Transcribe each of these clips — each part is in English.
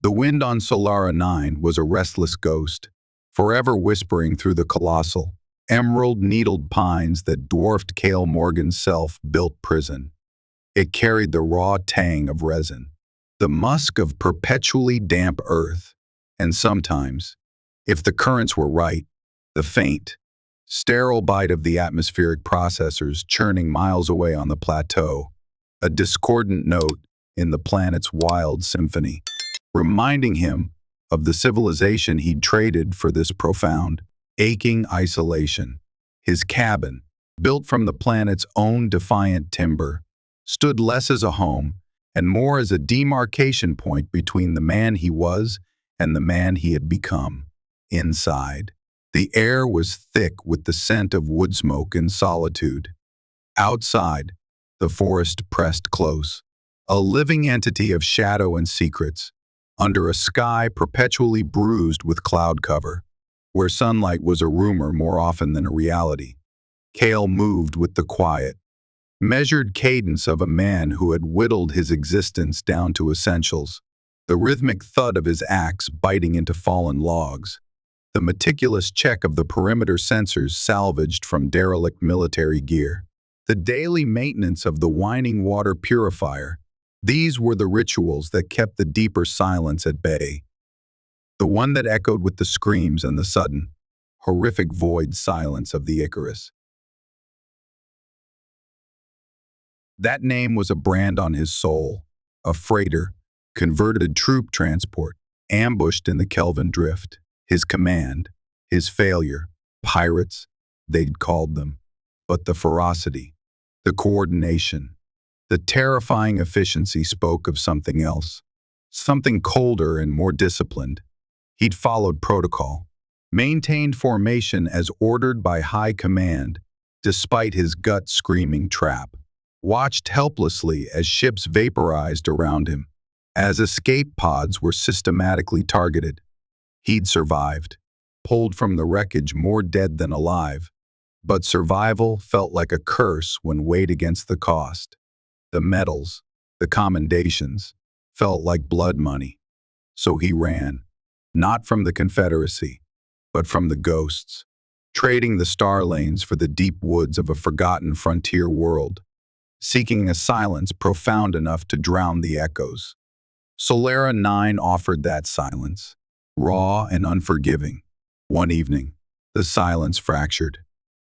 The wind on Solara 9 was a restless ghost, forever whispering through the colossal, emerald-needled pines that dwarfed Kael Morgan's self-built prison. It carried the raw tang of resin, the musk of perpetually damp earth, and sometimes, if the currents were right, the faint, sterile bite of the atmospheric processors churning miles away on the plateau, a discordant note in the planet's wild symphony, reminding him of the civilization he'd traded for this profound, aching isolation. His cabin, built from the planet's own defiant timber, stood less as a home and more as a demarcation point between the man he was and the man he had become. Inside, the air was thick with the scent of wood smoke and solitude. Outside, the forest pressed close, a living entity of shadow and secrets, under a sky perpetually bruised with cloud cover, where sunlight was a rumor more often than a reality. Kael moved with the quiet, measured cadence of a man who had whittled his existence down to essentials, the rhythmic thud of his axe biting into fallen logs, the meticulous check of the perimeter sensors salvaged from derelict military gear, the daily maintenance of the whining water purifier. These were the rituals that kept the deeper silence at bay, the one that echoed with the screams and the sudden, horrific void silence of the Icarus. That name was a brand on his soul, a freighter, converted troop transport, ambushed in the Kelvin drift. His command, his failure, pirates, they'd called them. But the ferocity, the coordination, the terrifying efficiency spoke of something else, something colder and more disciplined. He'd followed protocol, maintained formation as ordered by high command, despite his gut-screaming trap, watched helplessly as ships vaporized around him, as escape pods were systematically targeted. He'd survived, pulled from the wreckage more dead than alive, but survival felt like a curse when weighed against the cost. The medals, the commendations, felt like blood money. So he ran, not from the Confederacy, but from the ghosts, trading the star lanes for the deep woods of a forgotten frontier world, seeking a silence profound enough to drown the echoes. Solara 9 offered that silence, raw and unforgiving. One evening, the silence fractured,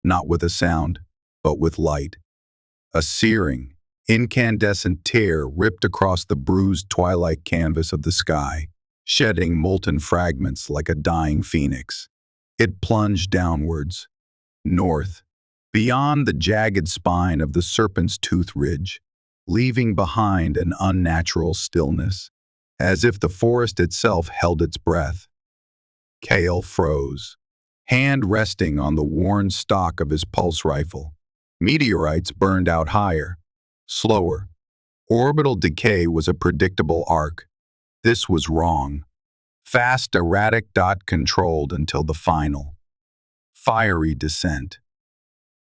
not with a sound, but with light. A searing, incandescent tear ripped across the bruised twilight canvas of the sky, shedding molten fragments like a dying phoenix. It plunged downwards, north, beyond the jagged spine of the Serpent's Tooth Ridge, leaving behind an unnatural stillness, as if the forest itself held its breath. Kael froze, hand resting on the worn stock of his pulse rifle. Meteorites burned out higher, slower. Orbital decay was a predictable arc. This was wrong. Fast, erratic, controlled until the final. Fiery descent.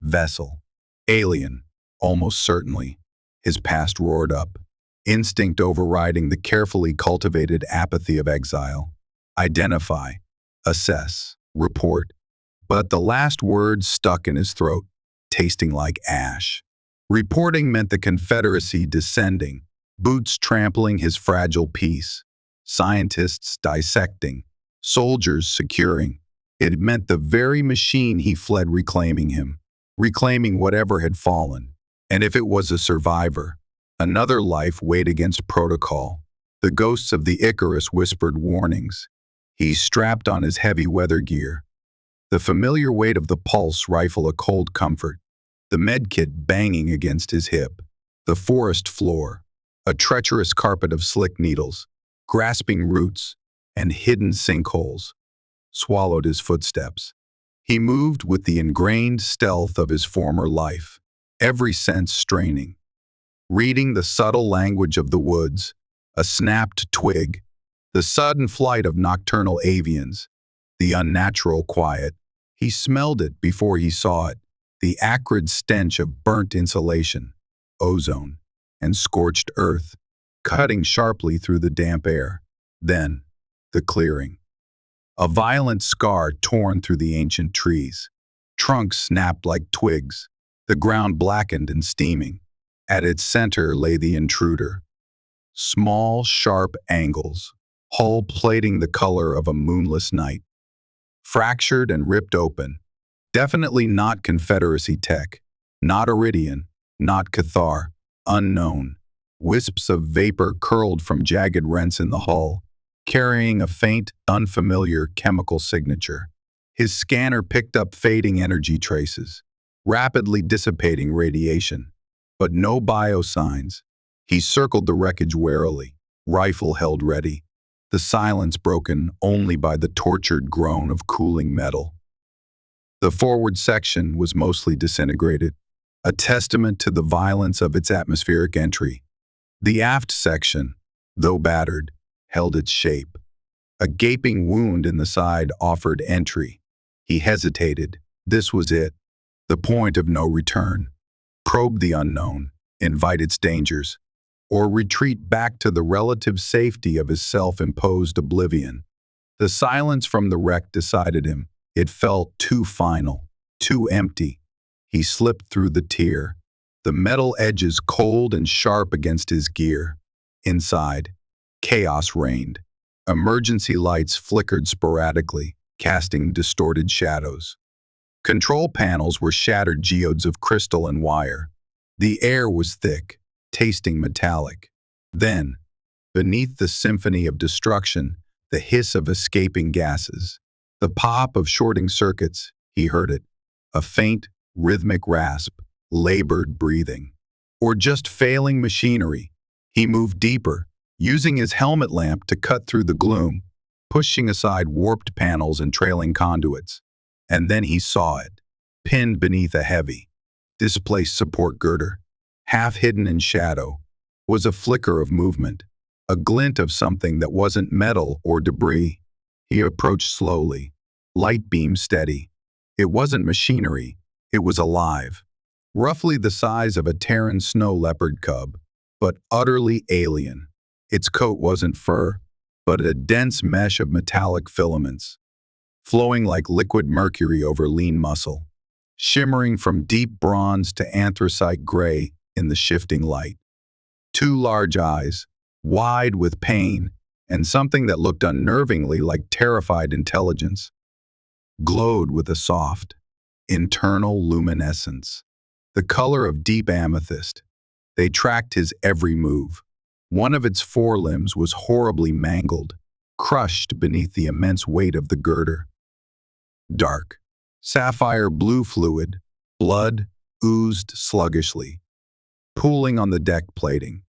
Vessel. Alien, almost certainly. His past roared up, instinct overriding the carefully cultivated apathy of exile. Identify, assess, report. But the last word stuck in his throat, tasting like ash. Reporting meant the Confederacy descending, boots trampling his fragile peace, scientists dissecting, soldiers securing. It meant the very machine he fled reclaiming him, reclaiming whatever had fallen. And if it was a survivor, another life weighed against protocol. The ghosts of the Icarus whispered warnings. He strapped on his heavy weather gear. The familiar weight of the pulse rifle a cold comfort, the medkit banging against his hip. The forest floor, a treacherous carpet of slick needles, grasping roots, and hidden sinkholes, swallowed his footsteps. He moved with the ingrained stealth of his former life, every sense straining, reading the subtle language of the woods, a snapped twig, the sudden flight of nocturnal avians, the unnatural quiet. He smelled it before he saw it, the acrid stench of burnt insulation, ozone, and scorched earth, cutting sharply through the damp air. Then, the clearing. A violent scar torn through the ancient trees. Trunks snapped like twigs, the ground blackened and steaming. At its center lay the intruder. Small, sharp angles, hull plating the color of a moonless night. Fractured and ripped open. Definitely not Confederacy tech, not Iridian, not Cathar, unknown. Wisps of vapor curled from jagged rents in the hull, carrying a faint, unfamiliar chemical signature. His scanner picked up fading energy traces, rapidly dissipating radiation, but no biosigns. He circled the wreckage warily, rifle held ready, the silence broken only by the tortured groan of cooling metal. The forward section was mostly disintegrated, a testament to the violence of its atmospheric entry. The aft section, though battered, held its shape. A gaping wound in the side offered entry. He hesitated. This was it, the point of no return. Probe the unknown, invite its dangers, or retreat back to the relative safety of his self-imposed oblivion. The silence from the wreck decided him. It felt too final, too empty. He slipped through the tier, the metal edges cold and sharp against his gear. Inside, chaos reigned. Emergency lights flickered sporadically, casting distorted shadows. Control panels were shattered geodes of crystal and wire. The air was thick, tasting metallic. Then, beneath the symphony of destruction, the hiss of escaping gases, the pop of shorting circuits, he heard it, a faint, rhythmic rasp, labored breathing. Or just failing machinery. He moved deeper, using his helmet lamp to cut through the gloom, pushing aside warped panels and trailing conduits. And then he saw it, pinned beneath a heavy, displaced support girder, half hidden in shadow, was a flicker of movement, a glint of something that wasn't metal or debris. He approached slowly, light beam steady. It wasn't machinery, it was alive, roughly the size of a Terran snow leopard cub, but utterly alien. Its coat wasn't fur, but a dense mesh of metallic filaments, flowing like liquid mercury over lean muscle, shimmering from deep bronze to anthracite gray in the shifting light. Two large eyes, wide with pain, and something that looked unnervingly like terrified intelligence, glowed with a soft, internal luminescence, the color of deep amethyst. They tracked his every move. One of its forelimbs was horribly mangled, crushed beneath the immense weight of the girder. Dark, sapphire blue fluid, blood, oozed sluggishly, pooling on the deck plating.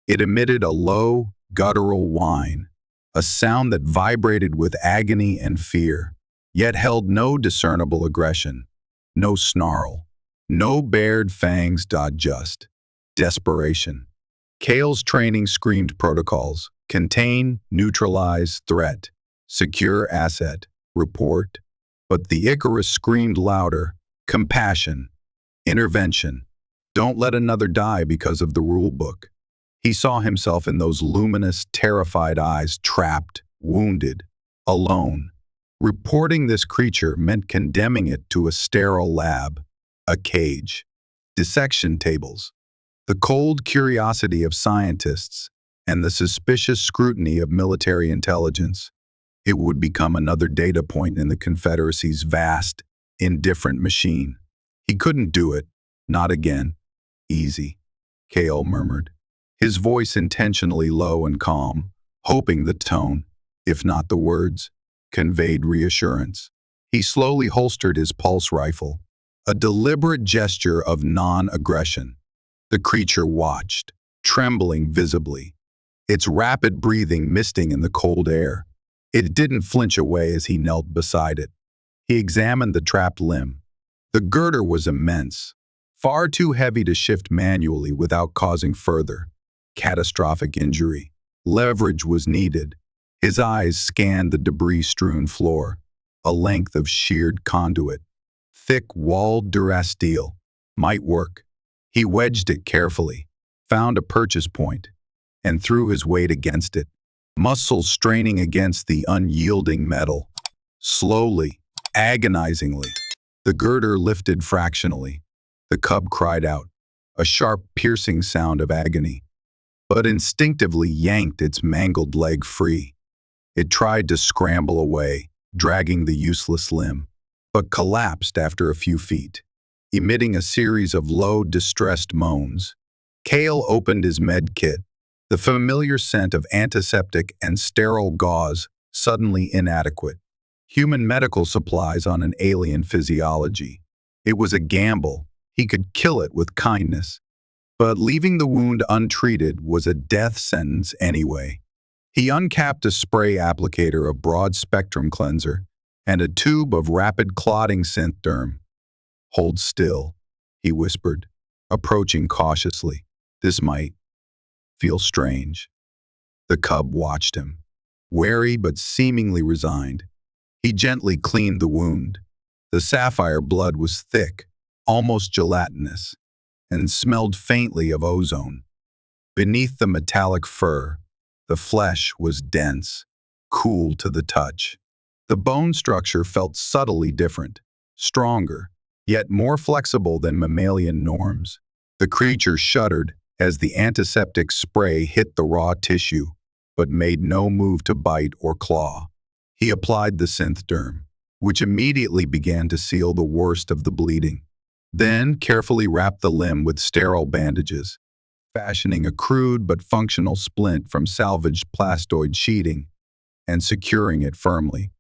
It emitted a low, guttural whine, a sound that vibrated with agony and fear, yet held no discernible aggression, no snarl, no bared fangs. Just desperation. Kael's training screamed protocols: contain, neutralize, threat, secure asset, report. But the Icarus screamed louder: compassion, intervention. Don't let another die because of the rule book. He saw himself in those luminous, terrified eyes, trapped, wounded, alone. Reporting this creature meant condemning it to a sterile lab, a cage, dissection tables, the cold curiosity of scientists, and the suspicious scrutiny of military intelligence. It would become another data point in the Confederacy's vast, indifferent machine. He couldn't do it. Not again. Easy, Kael murmured, his voice intentionally low and calm, hoping the tone, if not the words, conveyed reassurance. He slowly holstered his pulse rifle, a deliberate gesture of non-aggression. The creature watched, trembling visibly, its rapid breathing misting in the cold air. It didn't flinch away as he knelt beside it. He examined the trapped limb. The girder was immense, far too heavy to shift manually without causing further, catastrophic injury. Leverage was needed. His eyes scanned the debris-strewn floor, a length of sheared conduit. Thick-walled durasteel. Might work. He wedged it carefully, found a purchase point, and threw his weight against it. muscles straining against the unyielding metal. Slowly, agonizingly, the girder lifted fractionally. The cub cried out, a sharp, piercing sound of agony, but instinctively yanked its mangled leg free. It tried to scramble away, dragging the useless limb, but collapsed after a few feet, emitting a series of low, distressed moans. Kael opened his med kit, the familiar scent of antiseptic and sterile gauze suddenly inadequate. Human medical supplies on an alien physiology. It was a gamble. He could kill it with kindness. But leaving the wound untreated was a death sentence anyway. He uncapped a spray applicator of broad-spectrum cleanser and a tube of rapid clotting synth-derm. Hold still, he whispered, approaching cautiously. This might feel strange. The cub watched him, wary but seemingly resigned. He gently cleaned the wound. The sapphire blood was thick, almost gelatinous, and smelled faintly of ozone. Beneath the metallic fur, the flesh was dense, cool to the touch. The bone structure felt subtly different, stronger, yet more flexible than mammalian norms. The creature shuddered as the antiseptic spray hit the raw tissue, but made no move to bite or claw. He applied the synth-derm, which immediately began to seal the worst of the bleeding. Then carefully wrapped the limb with sterile bandages, fashioning a crude but functional splint from salvaged plastoid sheeting and securing it firmly.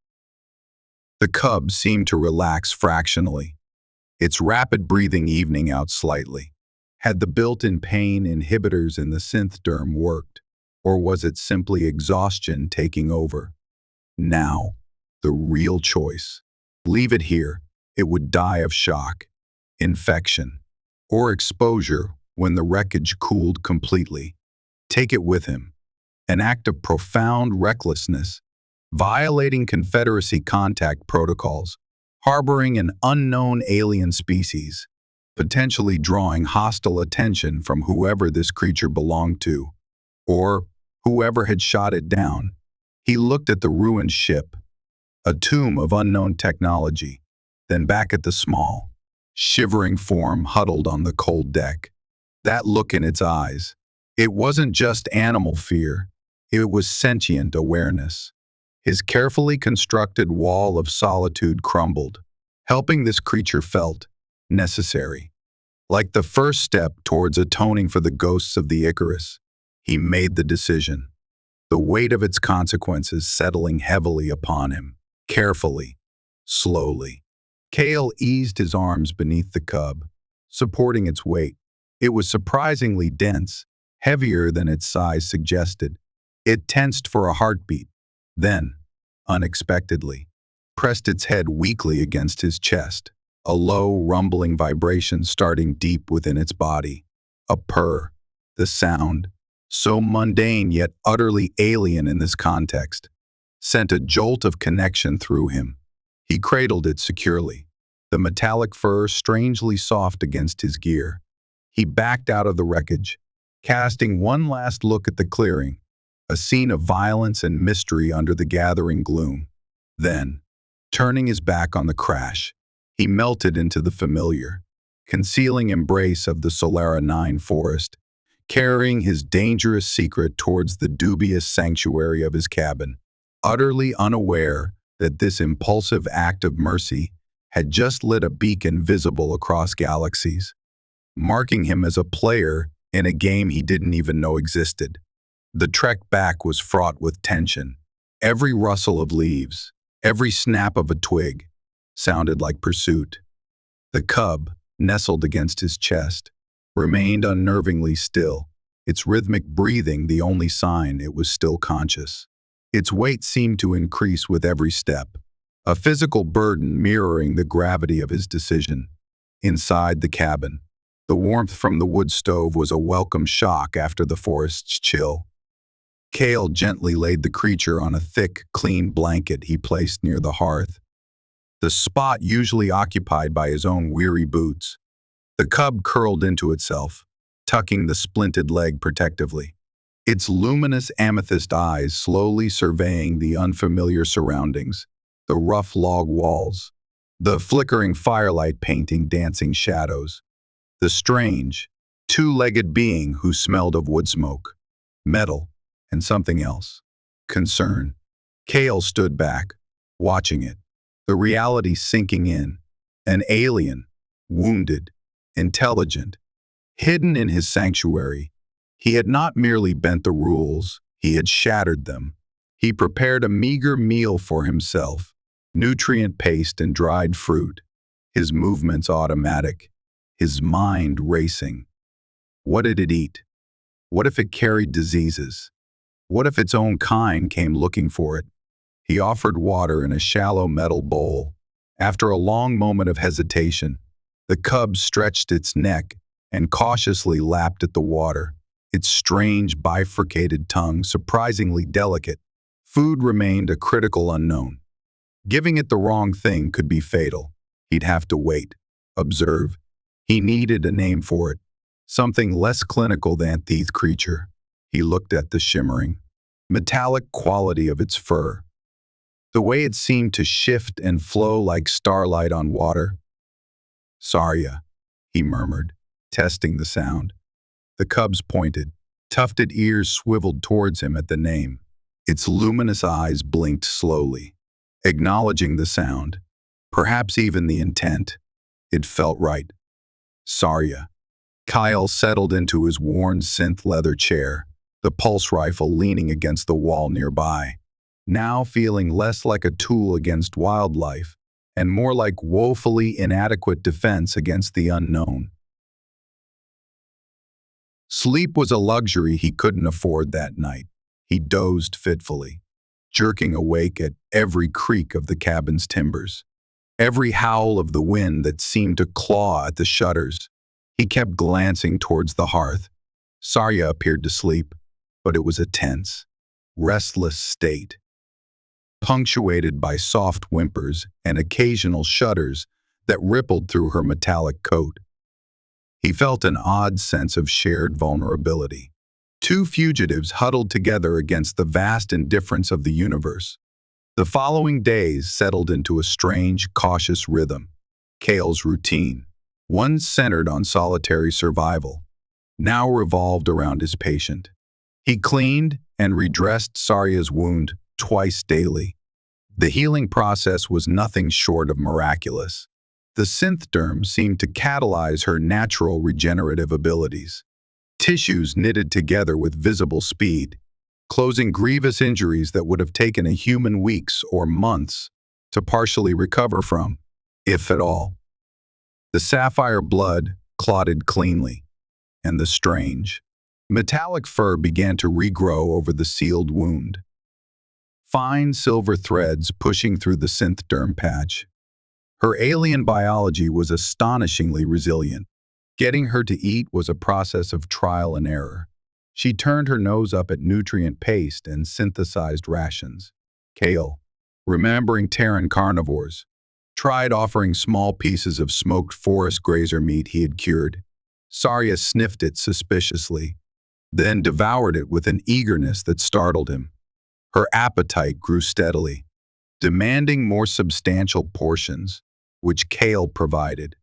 The cub seemed to relax fractionally, its rapid breathing evening out slightly. Had the built-in pain inhibitors in the synth-derm worked, or was it simply exhaustion taking over? Now, the real choice. Leave it here, it would die of shock, infection, or exposure when the wreckage cooled completely. Take it with him. An act of profound recklessness, violating Confederacy contact protocols, harboring an unknown alien species, potentially drawing hostile attention from whoever this creature belonged to, or whoever had shot it down. He looked at the ruined ship, a tomb of unknown technology, then back at the small, shivering form huddled on the cold deck. That look in its eyes, it wasn't just animal fear, it was sentient awareness. His carefully constructed wall of solitude crumbled. Helping this creature felt necessary. Like the first step towards atoning for the ghosts of the Icarus, he made the decision, the weight of its consequences settling heavily upon him, carefully, slowly. Kael eased his arms beneath the cub, supporting its weight. It was surprisingly dense, heavier than its size suggested. It tensed for a heartbeat, then, unexpectedly, pressed its head weakly against his chest, a low, rumbling vibration starting deep within its body. A purr, the sound, so mundane yet utterly alien in this context, sent a jolt of connection through him. He cradled it securely, the metallic fur strangely soft against his gear. He backed out of the wreckage, casting one last look at the clearing, a scene of violence and mystery under the gathering gloom. Then, turning his back on the crash, he melted into the familiar, concealing embrace of the Solara 9 forest, carrying his dangerous secret towards the dubious sanctuary of his cabin, utterly unaware that this impulsive act of mercy had just lit a beacon visible across galaxies, marking him as a player in a game he didn't even know existed. The trek back was fraught with tension. Every rustle of leaves, every snap of a twig, sounded like pursuit. The cub, nestled against his chest, remained unnervingly still, its rhythmic breathing the only sign it was still conscious. Its weight seemed to increase with every step, a physical burden mirroring the gravity of his decision. Inside the cabin, the warmth from the wood stove was a welcome shock after the forest's chill. Kael gently laid the creature on a thick, clean blanket he placed near the hearth, the spot usually occupied by his own weary boots. The cub curled into itself, tucking the splinted leg protectively. its luminous amethyst eyes slowly surveying the unfamiliar surroundings, the rough log walls, the flickering firelight painting dancing shadows, the strange, two-legged being who smelled of wood smoke, metal, and something else. Concern. Kael stood back, watching it, the reality sinking in. An alien, wounded, intelligent, hidden in his sanctuary. He had not merely bent the rules, he had shattered them. He prepared a meager meal for himself, nutrient paste and dried fruit, his movements automatic, his mind racing. What did it eat? What if it carried diseases? What if its own kind came looking for it? He offered water in a shallow metal bowl. After a long moment of hesitation, the cub stretched its neck and cautiously lapped at the water, its strange bifurcated tongue surprisingly delicate. Food remained a critical unknown. Giving it the wrong thing could be fatal. He'd have to wait, observe. He needed a name for it, something less clinical than the creature. He looked at the shimmering, metallic quality of its fur, the way it seemed to shift and flow like starlight on water. "Sarya," he murmured, testing the sound. The cubs pointed, tufted ears swiveled towards him at the name. Its luminous eyes blinked slowly, acknowledging the sound, perhaps even the intent. It felt right. Sarya. Kael settled into his worn synth leather chair, the pulse rifle leaning against the wall nearby, now feeling less like a tool against wildlife and more like woefully inadequate defense against the unknown. Sleep was a luxury he couldn't afford that night. He dozed fitfully, jerking awake at every creak of the cabin's timbers, every howl of the wind that seemed to claw at the shutters. He kept glancing towards the hearth. Sarya appeared to sleep, but it was a tense, restless state, punctuated by soft whimpers and occasional shudders that rippled through her metallic coat. He felt an odd sense of shared vulnerability. Two fugitives huddled together against the vast indifference of the universe. The following days settled into a strange, cautious rhythm. Kael's routine, one centered on solitary survival, now revolved around his patient. He cleaned and redressed Sarya's wound twice daily. The healing process was nothing short of miraculous. The synthderm seemed to catalyze her natural regenerative abilities. Tissues knitted together with visible speed, closing grievous injuries that would have taken a human weeks or months to partially recover from, if at all. The sapphire blood clotted cleanly, and the strange, metallic fur began to regrow over the sealed wound. Fine silver threads pushing through the synthderm patch. Her alien biology was astonishingly resilient. Getting her to eat was a process of trial and error. She turned her nose up at nutrient paste and synthesized rations. Kael, remembering Terran carnivores, tried offering small pieces of smoked forest grazer meat he had cured. Sarya sniffed it suspiciously, then devoured it with an eagerness that startled him. Her appetite grew steadily, demanding more substantial portions, which Kael provided.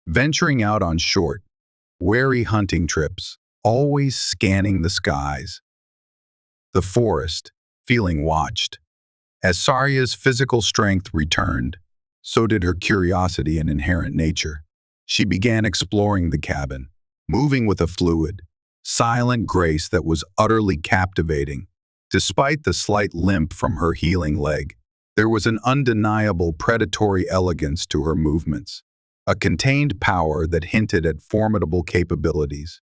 Venturing out on short, wary hunting trips, always scanning the skies, the forest, feeling watched. As Sarya's physical strength returned, so did her curiosity and inherent nature. She began exploring the cabin, moving with a fluid, silent grace that was utterly captivating. Despite the slight limp from her healing leg, there was an undeniable predatory elegance to her movements, a contained power that hinted at formidable capabilities.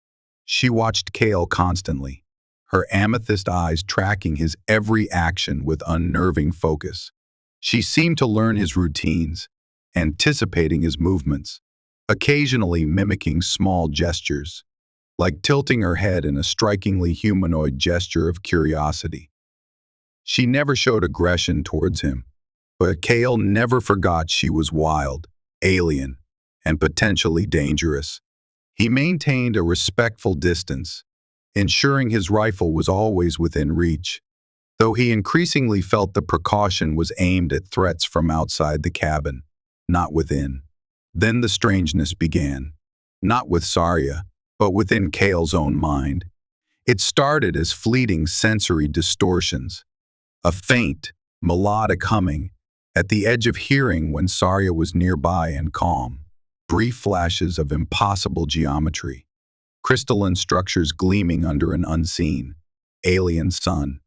She watched Kael constantly, her amethyst eyes tracking his every action with unnerving focus. She seemed to learn his routines, anticipating his movements, occasionally mimicking small gestures, like tilting her head in a strikingly humanoid gesture of curiosity. She never showed aggression towards him, but Kael never forgot she was wild, alien, and potentially dangerous. He maintained a respectful distance, ensuring his rifle was always within reach, though he increasingly felt the precaution was aimed at threats from outside the cabin, not within. Then the strangeness began, not with Saria, but within Kael's own mind. It started as fleeting sensory distortions, a faint, melodic humming at the edge of hearing when Saria was nearby and calm, brief flashes of impossible geometry, crystalline structures gleaming under an unseen, alien sun,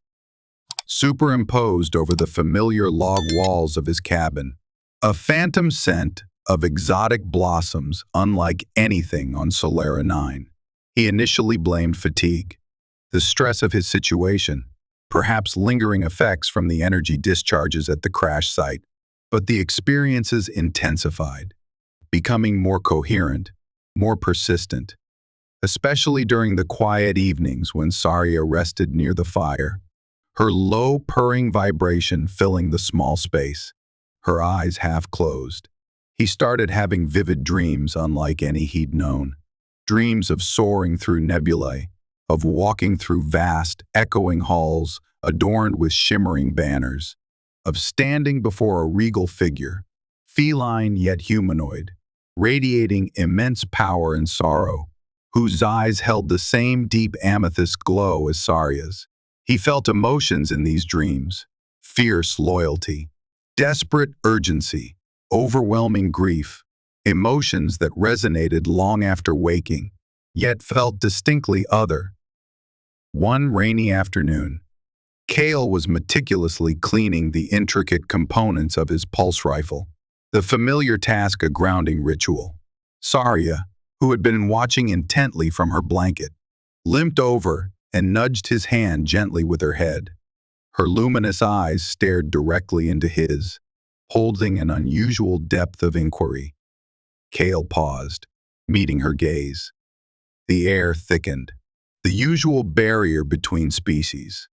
superimposed over the familiar log walls of his cabin, a phantom scent of exotic blossoms unlike anything on Solera 9. He initially blamed fatigue, the stress of his situation, perhaps lingering effects from the energy discharges at the crash site, but the experiences intensified, becoming more coherent, more persistent, especially during the quiet evenings when Saria rested near the fire, her low purring vibration filling the small space, her eyes half closed. He started having vivid dreams unlike any he'd known, dreams of soaring through nebulae, of walking through vast, echoing halls adorned with shimmering banners, of standing before a regal figure, feline yet humanoid, radiating immense power and sorrow, whose eyes held the same deep amethyst glow as Saria's. He felt emotions in these dreams, fierce loyalty, desperate urgency, overwhelming grief, emotions that resonated long after waking, yet felt distinctly other. One rainy afternoon, Kael was meticulously cleaning the intricate components of his pulse rifle, the familiar task a grounding ritual. Saria, who had been watching intently from her blanket, limped over and nudged his hand gently with her head. Her luminous eyes stared directly into his, holding an unusual depth of inquiry. Kael paused, meeting her gaze. The air thickened, the usual barrier between species.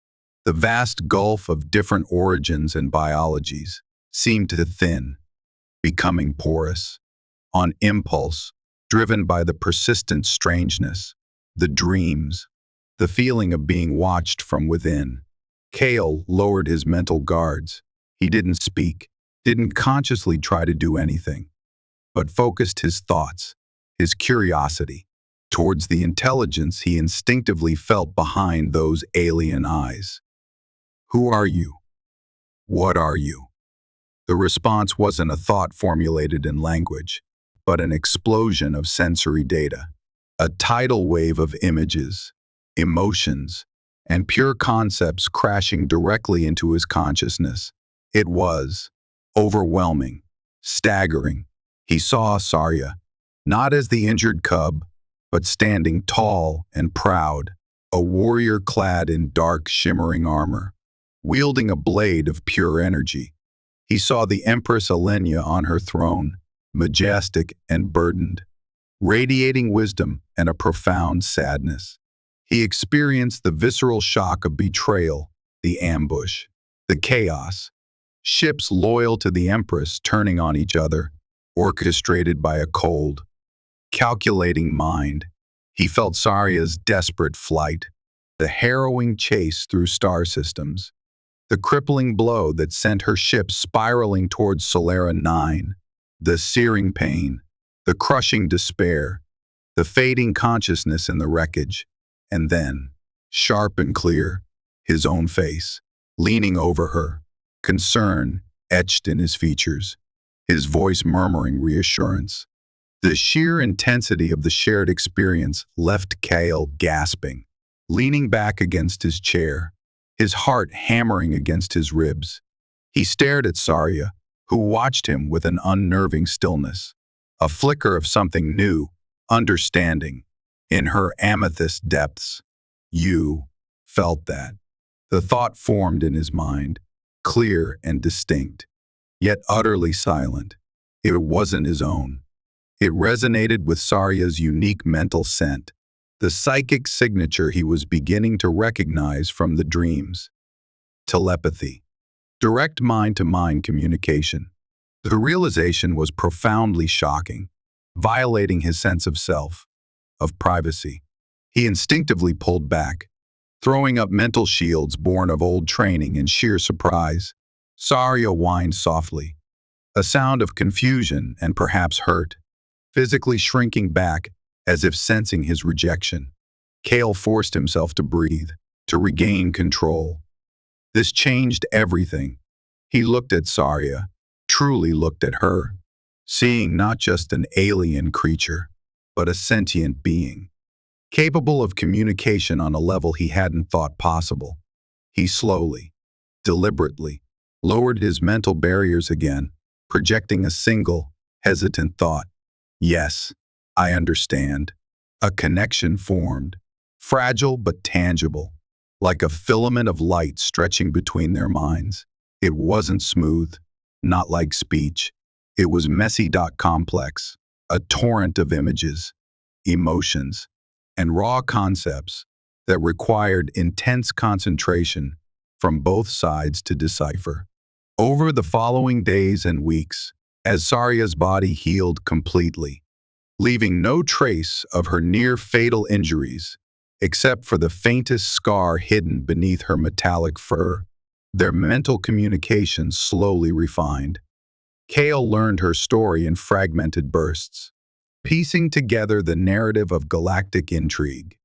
The vast gulf of different origins and biologies seemed to thin, becoming porous. On impulse, driven by the persistent strangeness, the dreams, the feeling of being watched from within, Kael lowered his mental guards. He didn't speak, didn't consciously try to do anything, but focused his thoughts, his curiosity, towards the intelligence he instinctively felt behind those alien eyes. Who are you? What are you? The response wasn't a thought formulated in language, but an explosion of sensory data, a tidal wave of images, emotions, and pure concepts crashing directly into his consciousness. It was overwhelming, staggering. He saw Saria, not as the injured cub, but standing tall and proud, a warrior clad in dark, shimmering armor, wielding a blade of pure energy. He saw the Empress Elenia on her throne, majestic and burdened, radiating wisdom and a profound sadness. He experienced the visceral shock of betrayal, the ambush, the chaos, ships loyal to the Empress turning on each other, orchestrated by a cold, calculating mind. He felt Saria's desperate flight, the harrowing chase through star systems, the crippling blow that sent her ship spiraling towards Solera 9, the searing pain, the crushing despair, the fading consciousness in the wreckage, and then, sharp and clear, his own face, leaning over her, concern etched in his features, his voice murmuring reassurance. The sheer intensity of the shared experience left Kael gasping, leaning back against his chair, his heart hammering against his ribs. He stared at Saria, who watched him with an unnerving stillness, a flicker of something new, understanding, in her amethyst depths. You felt that. The thought formed in his mind, clear and distinct, yet utterly silent. It wasn't his own. It resonated with Saria's unique mental scent, the psychic signature he was beginning to recognize from the dreams. Telepathy. Direct mind-to-mind communication. The realization was profoundly shocking, violating his sense of self, of privacy. He instinctively pulled back, throwing up mental shields born of old training and sheer surprise. Saria whined softly, a sound of confusion and perhaps hurt, physically shrinking back as if sensing his rejection. Kael forced himself to breathe, to regain control. This changed everything. He looked at Saria, truly looked at her, seeing not just an alien creature, but a sentient being, capable of communication on a level he hadn't thought possible. He slowly, deliberately, lowered his mental barriers again, projecting a single, hesitant thought. Yes, I understand. A connection formed, fragile but tangible, like a filament of light stretching between their minds. It wasn't smooth, not like speech. It was messy, complex, a torrent of images, emotions, and raw concepts that required intense concentration from both sides to decipher. Over the following days and weeks, as Saria's body healed completely, leaving no trace of her near-fatal injuries, except for the faintest scar hidden beneath her metallic fur, their mental communication slowly refined. Kael learned her story in fragmented bursts, piecing together the narrative of galactic intrigue.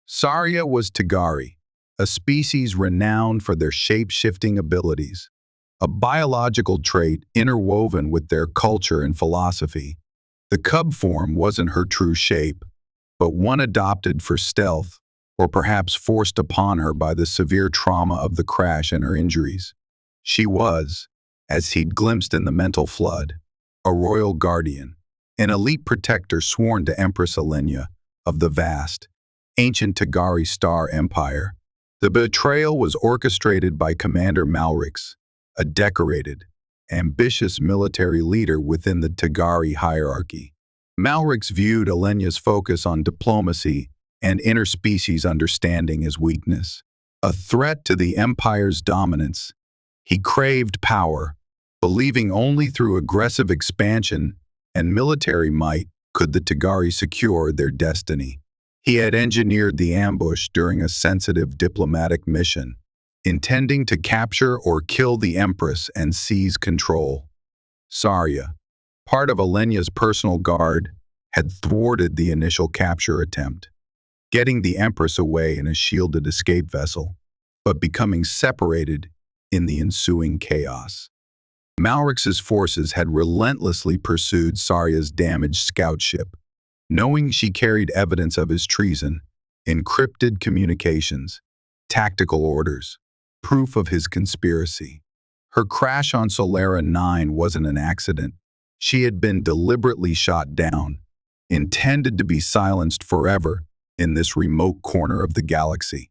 Saria was Tigari, a species renowned for their shape-shifting abilities, a biological trait interwoven with their culture and philosophy. The cub form wasn't her true shape, but one adopted for stealth, or perhaps forced upon her by the severe trauma of the crash and her injuries. She was, as he'd glimpsed in the mental flood, a royal guardian, an elite protector sworn to Empress Alenia of the vast, ancient Tigari star empire. The betrayal was orchestrated by Commander Malrix, a decorated, ambitious military leader within the Tigari hierarchy. Malrix viewed Alenia's focus on diplomacy and interspecies understanding as weakness, a threat to the empire's dominance. He craved power, believing only through aggressive expansion and military might could the Tigari secure their destiny. He had engineered the ambush during a sensitive diplomatic mission, intending to capture or kill the Empress and seize control. Saria, part of Alenia's personal guard, had thwarted the initial capture attempt, getting the Empress away in a shielded escape vessel, but becoming separated in the ensuing chaos. Malrix's forces had relentlessly pursued Saria's damaged scout ship, knowing she carried evidence of his treason, encrypted communications, tactical orders, proof of his conspiracy. Her crash on Solera 9 wasn't an accident. She had been deliberately shot down, intended to be silenced forever in this remote corner of the galaxy.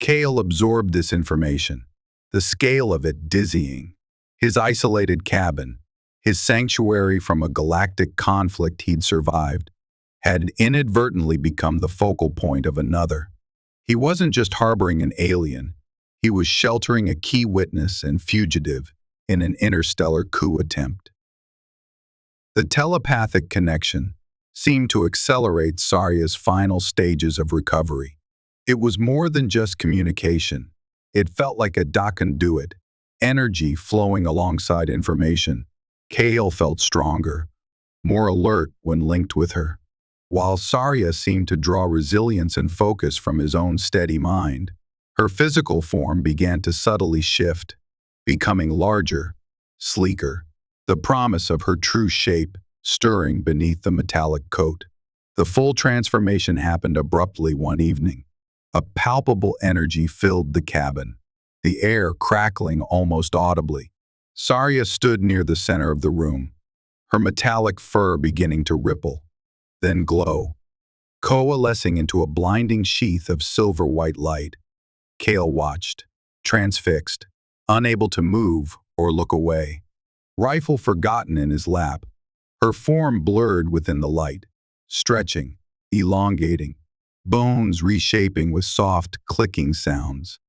Kael absorbed this information, the scale of it dizzying. His isolated cabin, his sanctuary from a galactic conflict he'd survived, had inadvertently become the focal point of another. He wasn't just harboring an alien, he was sheltering a key witness and fugitive in an interstellar coup attempt. The telepathic connection seemed to accelerate Saria's final stages of recovery. It was more than just communication. It felt like a conduit, energy flowing alongside information. Kael felt stronger, more alert when linked with her, while Saria seemed to draw resilience and focus from his own steady mind. Her physical form began to subtly shift, becoming larger, sleeker, the promise of her true shape stirring beneath the metallic coat. The full transformation happened abruptly one evening. A palpable energy filled the cabin, the air crackling almost audibly. Saria stood near the center of the room, her metallic fur beginning to ripple, then glow, coalescing into a blinding sheath of silver-white light. Kael watched, transfixed, unable to move or look away. Rifle forgotten in his lap, her form blurred within the light, stretching, elongating, bones reshaping with soft, clicking sounds,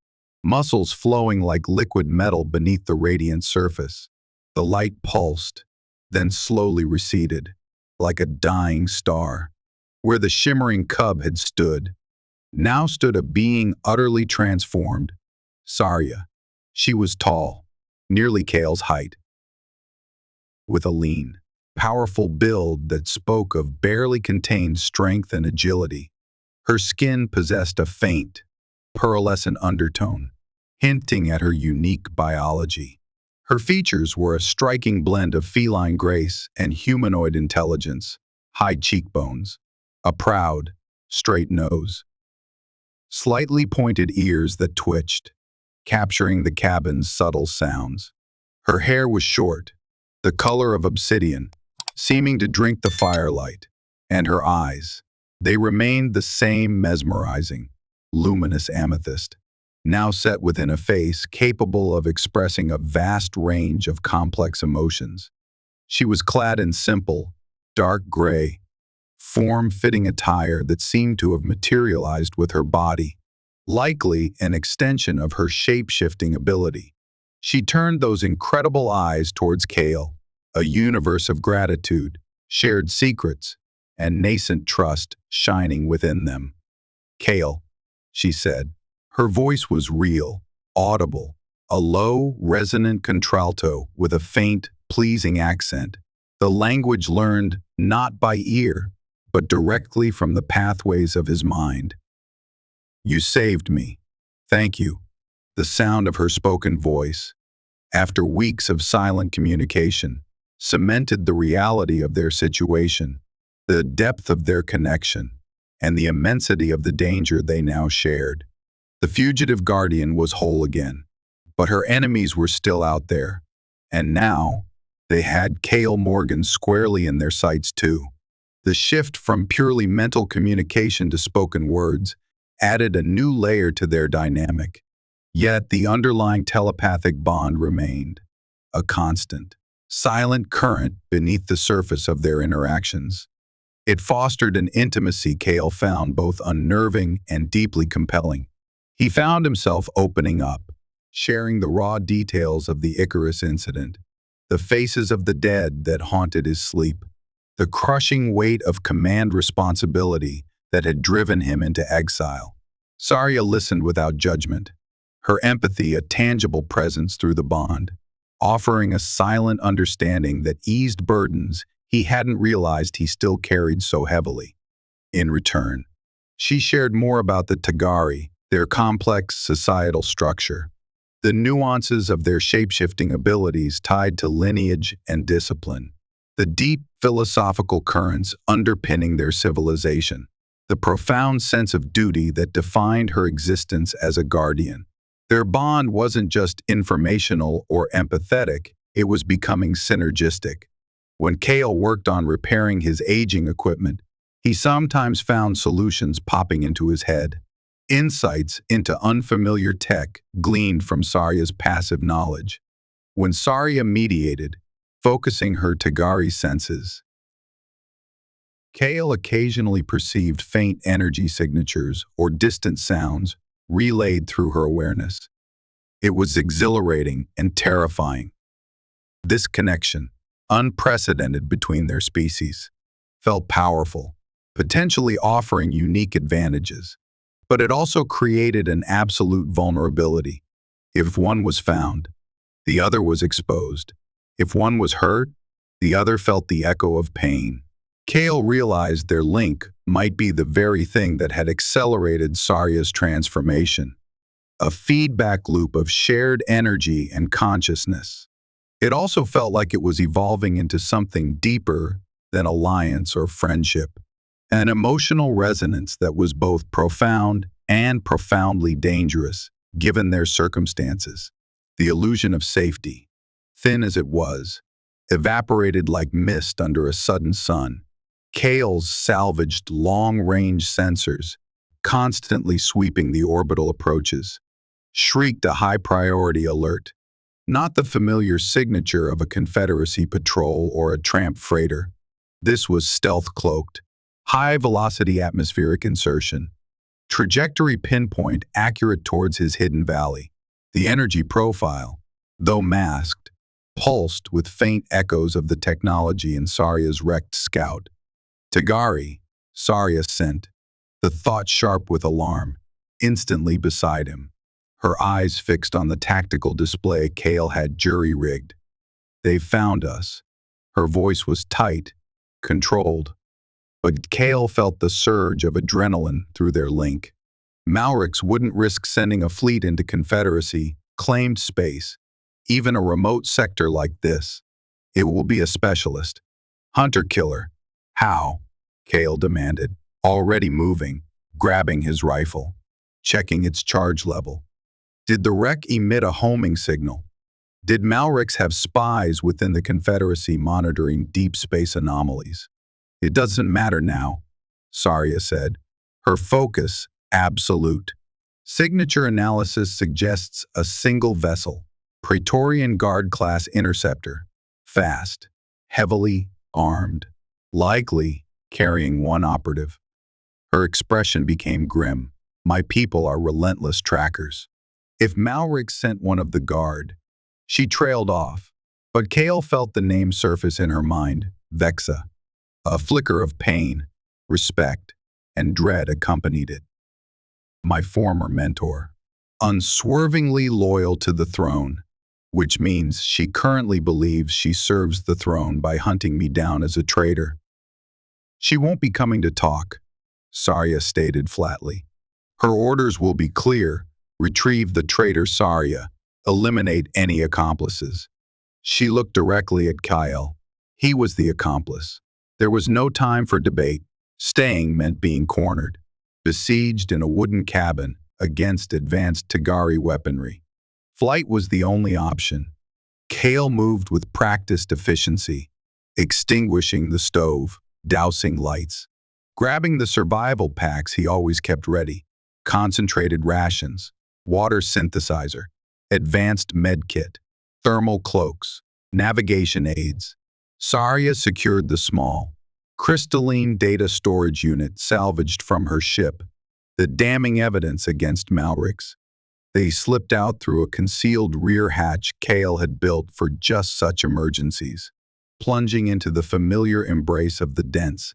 muscles flowing like liquid metal beneath the radiant surface. The light pulsed, then slowly receded, like a dying star. Where the shimmering cub had stood, now stood a being utterly transformed. Saria. She was tall, nearly Kael's height, with a lean, powerful build that spoke of barely contained strength and agility. Her skin possessed a faint, pearlescent undertone, hinting at her unique biology. Her features were a striking blend of feline grace and humanoid intelligence: high cheekbones, a proud, straight nose, slightly pointed ears that twitched, capturing the cabin's subtle sounds. Her hair was short, the color of obsidian, seeming to drink the firelight, and her eyes, they remained the same mesmerizing, luminous amethyst, now set within a face capable of expressing a vast range of complex emotions. She was clad in simple, dark gray, form-fitting attire that seemed to have materialized with her body, likely an extension of her shape-shifting ability. She turned those incredible eyes towards Kael, a universe of gratitude, shared secrets, and nascent trust shining within them. "Kael," she said. Her voice was real, audible, a low, resonant contralto with a faint, pleasing accent, the language learned not by ear, but directly from the pathways of his mind. "You saved me. Thank you." The sound of her spoken voice, after weeks of silent communication, cemented the reality of their situation, the depth of their connection, and the immensity of the danger they now shared. The fugitive guardian was whole again, but her enemies were still out there, and now they had Kael Morgan squarely in their sights too. The shift from purely mental communication to spoken words added a new layer to their dynamic, yet the underlying telepathic bond remained, a constant, silent current beneath the surface of their interactions. It fostered an intimacy Kael found both unnerving and deeply compelling. He found himself opening up, sharing the raw details of the Icarus incident, the faces of the dead that haunted his sleep, the crushing weight of command responsibility that had driven him into exile. Saria listened without judgment, her empathy a tangible presence through the bond, offering a silent understanding that eased burdens he hadn't realized he still carried so heavily. In return, she shared more about the Tigari, their complex societal structure, the nuances of their shape-shifting abilities tied to lineage and discipline, the deep philosophical currents underpinning their civilization, the profound sense of duty that defined her existence as a guardian. Their bond wasn't just informational or empathetic, it was becoming synergistic. When Kael worked on repairing his aging equipment, he sometimes found solutions popping into his head, insights into unfamiliar tech gleaned from Saria's passive knowledge. When Saria mediated, focusing her Tigari senses, Kael occasionally perceived faint energy signatures or distant sounds relayed through her awareness. It was exhilarating and terrifying. This connection, unprecedented between their species, felt powerful, potentially offering unique advantages. But it also created an absolute vulnerability. If one was found, the other was exposed. If one was hurt, the other felt the echo of pain. Kael realized their link might be the very thing that had accelerated Saria's transformation, a feedback loop of shared energy and consciousness. It also felt like it was evolving into something deeper than alliance or friendship, an emotional resonance that was both profound and profoundly dangerous, given their circumstances. The illusion of safety, thin as it was, evaporated like mist under a sudden sun. Kael's salvaged long-range sensors, constantly sweeping the orbital approaches, shrieked a high-priority alert, not the familiar signature of a Confederacy patrol or a tramp freighter. This was stealth-cloaked, high-velocity atmospheric insertion, trajectory pinpoint accurate towards his hidden valley. The energy profile, though masked, pulsed with faint echoes of the technology in Saria's wrecked scout. Tigari, Saria sent, the thought sharp with alarm, instantly beside him. Her eyes fixed on the tactical display Kael had jury-rigged. "They've found us." Her voice was tight, controlled, but Kael felt the surge of adrenaline through their link. Malrix wouldn't risk sending a fleet into Confederacy, claimed space, even a remote sector like this. It will be a specialist. Hunter-killer. How? Kael demanded, already moving, grabbing his rifle, checking its charge level. Did the wreck emit a homing signal? Did Malrix have spies within the Confederacy monitoring deep space anomalies? It doesn't matter now, Saria said. Her focus, absolute. Signature analysis suggests a single vessel, Praetorian Guard-class interceptor, fast, heavily armed, likely carrying one operative. Her expression became grim. My people are relentless trackers. If Malrix sent one of the Guard, she trailed off, but Kael felt the name surface in her mind, Vexa. A flicker of pain, respect, and dread accompanied it. My former mentor, unswervingly loyal to the throne, which means she currently believes she serves the throne by hunting me down as a traitor. She won't be coming to talk, Saria stated flatly. Her orders will be clear: retrieve the traitor Saria, eliminate any accomplices. She looked directly at Kael. He was the accomplice. There was no time for debate. Staying meant being cornered, besieged in a wooden cabin against advanced Tigari weaponry. Flight was the only option. Kael moved with practiced efficiency, extinguishing the stove, dousing lights, grabbing the survival packs he always kept ready, concentrated rations, water synthesizer, advanced medkit, thermal cloaks, navigation aids. Saria secured the small, crystalline data storage unit salvaged from her ship, the damning evidence against Malrix. They slipped out through a concealed rear hatch Kael had built for just such emergencies, plunging into the familiar embrace of the dense,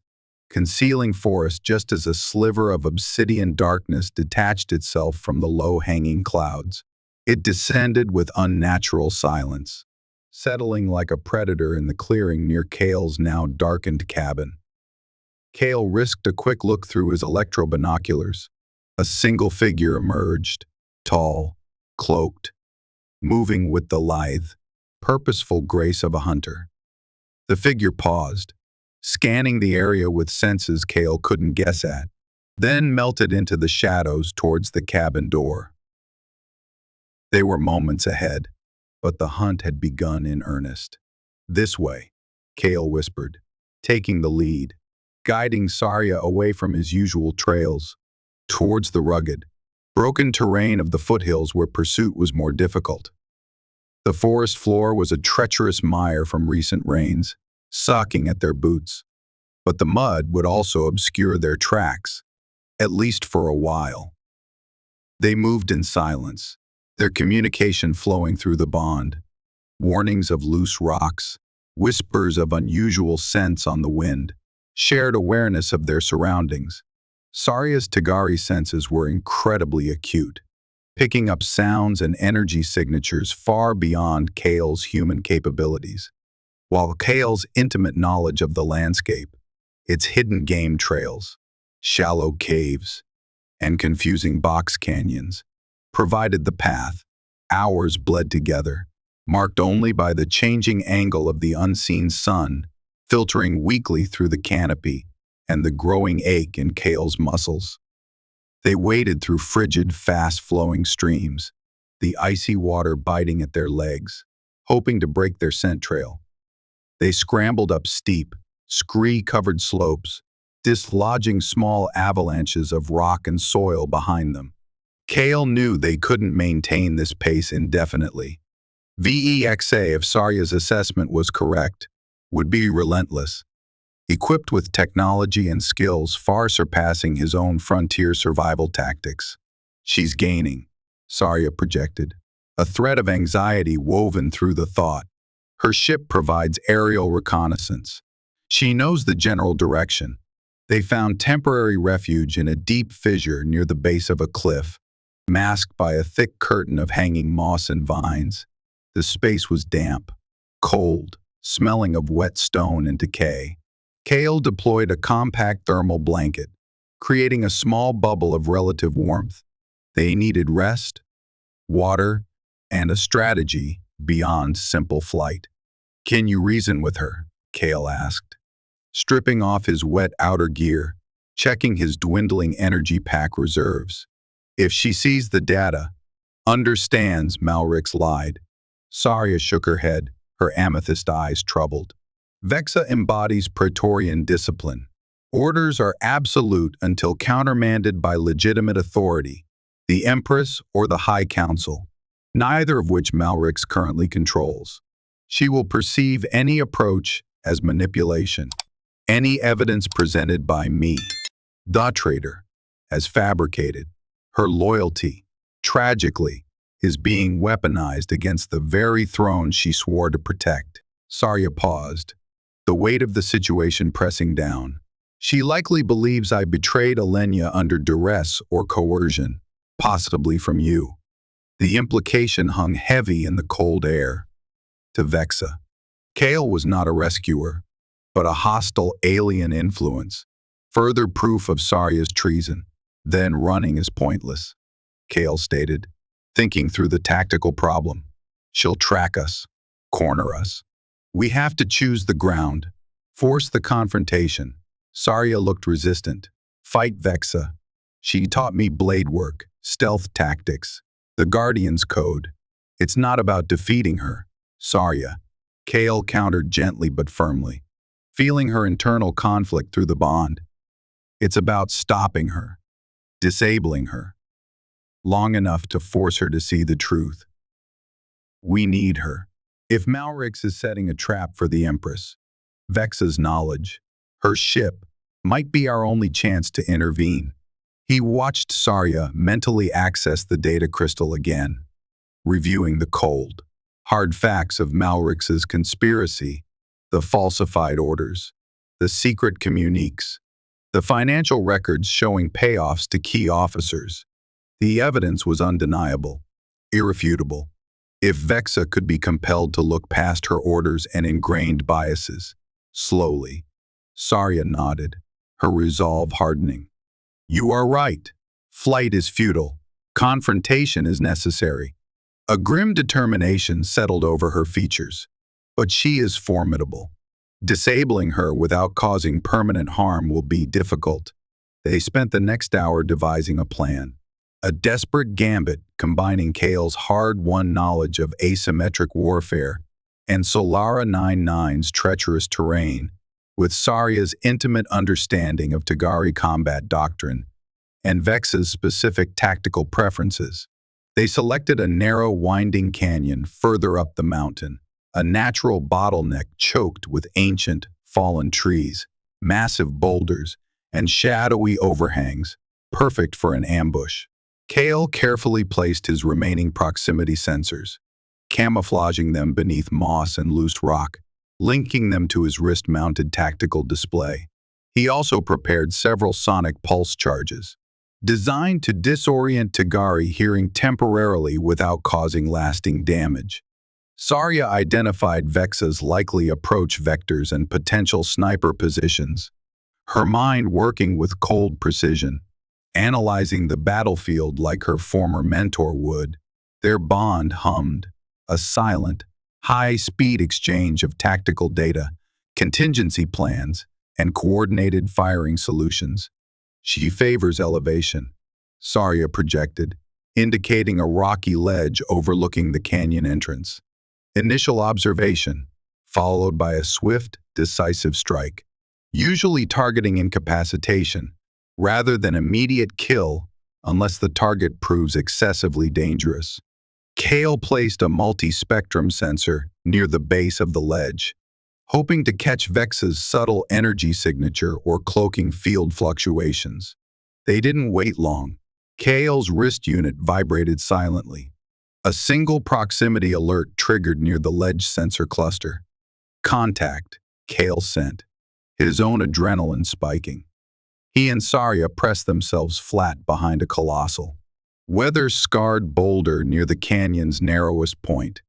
concealing forest just as a sliver of obsidian darkness detached itself from the low-hanging clouds. It descended with unnatural silence, settling like a predator in the clearing near Kael's now darkened cabin. Kael risked a quick look through his electro-binoculars. A single figure emerged, tall, cloaked, moving with the lithe, purposeful grace of a hunter. The figure paused, scanning the area with senses Kael couldn't guess at, then melted into the shadows towards the cabin door. They were moments ahead, but the hunt had begun in earnest. "This way," Kael whispered, taking the lead, guiding Saria away from his usual trails, towards the rugged, broken terrain of the foothills where pursuit was more difficult. The forest floor was a treacherous mire from recent rains, sucking at their boots. But the mud would also obscure their tracks, at least for a while. They moved in silence, their communication flowing through the bond. Warnings of loose rocks, whispers of unusual scents on the wind, shared awareness of their surroundings. Saria's Tigari senses were incredibly acute, picking up sounds and energy signatures far beyond Kael's human capabilities. While Kael's intimate knowledge of the landscape, its hidden game trails, shallow caves, and confusing box canyons, provided the path. Hours bled together, marked only by the changing angle of the unseen sun, filtering weakly through the canopy, and the growing ache in Kael's muscles. They waded through frigid, fast-flowing streams, the icy water biting at their legs, hoping to break their scent trail. They scrambled up steep, scree-covered slopes, dislodging small avalanches of rock and soil behind them. Kael knew they couldn't maintain this pace indefinitely. VEXA, if Saria's assessment was correct, would be relentless. Equipped with technology and skills far surpassing his own frontier survival tactics. "She's gaining," Saria projected, a thread of anxiety woven through the thought. "Her ship provides aerial reconnaissance. She knows the general direction. They found temporary refuge in a deep fissure near the base of a cliff, masked by a thick curtain of hanging moss and vines. The space was damp, cold, smelling of wet stone and decay. Kael deployed a compact thermal blanket, creating a small bubble of relative warmth. They needed rest, water, and a strategy beyond simple flight. "Can you reason with her?" Kael asked, stripping off his wet outer gear, checking his dwindling energy pack reserves. "If she sees the data, understands," Malrix lied. Saria shook her head, her amethyst eyes troubled. "Vexa embodies Praetorian discipline. Orders are absolute until countermanded by legitimate authority, the Empress or the High Council, neither of which Malrix currently controls. She will perceive any approach as manipulation, any evidence presented by me, the traitor, as fabricated. Her loyalty, tragically, is being weaponized against the very throne she swore to protect." Saria paused, the weight of the situation pressing down. "She likely believes I betrayed Alenia under duress or coercion, possibly from you." The implication hung heavy in the cold air. To Vexa, Kael was not a rescuer, but a hostile alien influence, further proof of Saria's treason. "Then running is pointless," Kael stated, thinking through the tactical problem. "She'll track us, corner us. We have to choose the ground, force the confrontation." Saria looked resistant. "Fight Vexa. She taught me blade work, stealth tactics, the Guardian's code. It's not about defeating her." "Saria," Kael countered gently but firmly, feeling her internal conflict through the bond. "It's about stopping her, disabling her, long enough to force her to see the truth. We need her. If Malrix is setting a trap for the Empress, Vexa's knowledge, her ship, might be our only chance to intervene." He watched Saria mentally access the data crystal again, reviewing the cold, hard facts of Malrix's conspiracy, the falsified orders, the secret communiques, the financial records showing payoffs to key officers. The evidence was undeniable, irrefutable. If Vexa could be compelled to look past her orders and ingrained biases, slowly, Saria nodded, her resolve hardening. "You are right. Flight is futile. Confrontation is necessary." A grim determination settled over her features. "But she is formidable. Disabling her without causing permanent harm will be difficult." They spent the next hour devising a plan. A desperate gambit combining Kael's hard-won knowledge of asymmetric warfare and Solara 99's treacherous terrain, with Saria's intimate understanding of Tigari combat doctrine and Vexa's specific tactical preferences. They selected a narrow, winding canyon further up the mountain, a natural bottleneck choked with ancient, fallen trees, massive boulders, and shadowy overhangs, perfect for an ambush. Kael carefully placed his remaining proximity sensors, camouflaging them beneath moss and loose rock, linking them to his wrist-mounted tactical display. He also prepared several sonic pulse charges, designed to disorient Tigari hearing temporarily without causing lasting damage. Saria identified Vexa's likely approach vectors and potential sniper positions, her mind working with cold precision, analyzing the battlefield like her former mentor would. Their bond hummed, a silent, high-speed exchange of tactical data, contingency plans, and coordinated firing solutions. "She favors elevation," Saria projected, indicating a rocky ledge overlooking the canyon entrance. Initial observation, followed by a swift, decisive strike, usually targeting incapacitation, rather than immediate kill unless the target proves excessively dangerous. Kael placed a multi-spectrum sensor near the base of the ledge, hoping to catch Vexa's subtle energy signature or cloaking field fluctuations. They didn't wait long. Kael's wrist unit vibrated silently. A single proximity alert triggered near the ledge sensor cluster. "Contact," Kael sent, his own adrenaline spiking. He and Sarya pressed themselves flat behind a colossal, weather-scarred boulder near the canyon's narrowest point.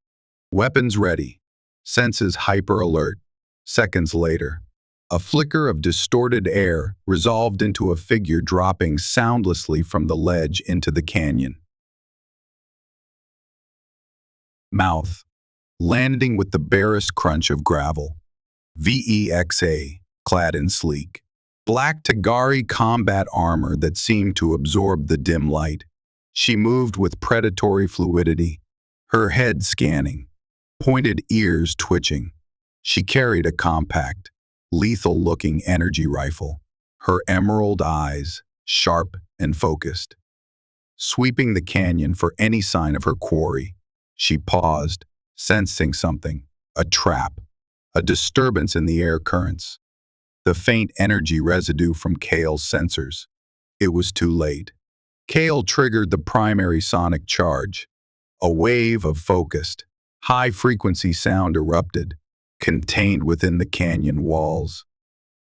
Weapons ready, senses hyper-alert. Seconds later, a flicker of distorted air resolved into a figure dropping soundlessly from the ledge into the canyon. Mouth, landing with the barest crunch of gravel. VEXA, clad in sleek, black Tigari combat armor that seemed to absorb the dim light. She moved with predatory fluidity, her head scanning, pointed ears twitching. She carried a compact, lethal-looking energy rifle, her emerald eyes sharp and focused. Sweeping the canyon for any sign of her quarry, she paused, sensing something, a trap, a disturbance in the air currents. The faint energy residue from Kael's sensors. It was too late. Kael triggered the primary sonic charge. A wave of focused, high-frequency sound erupted, contained within the canyon walls.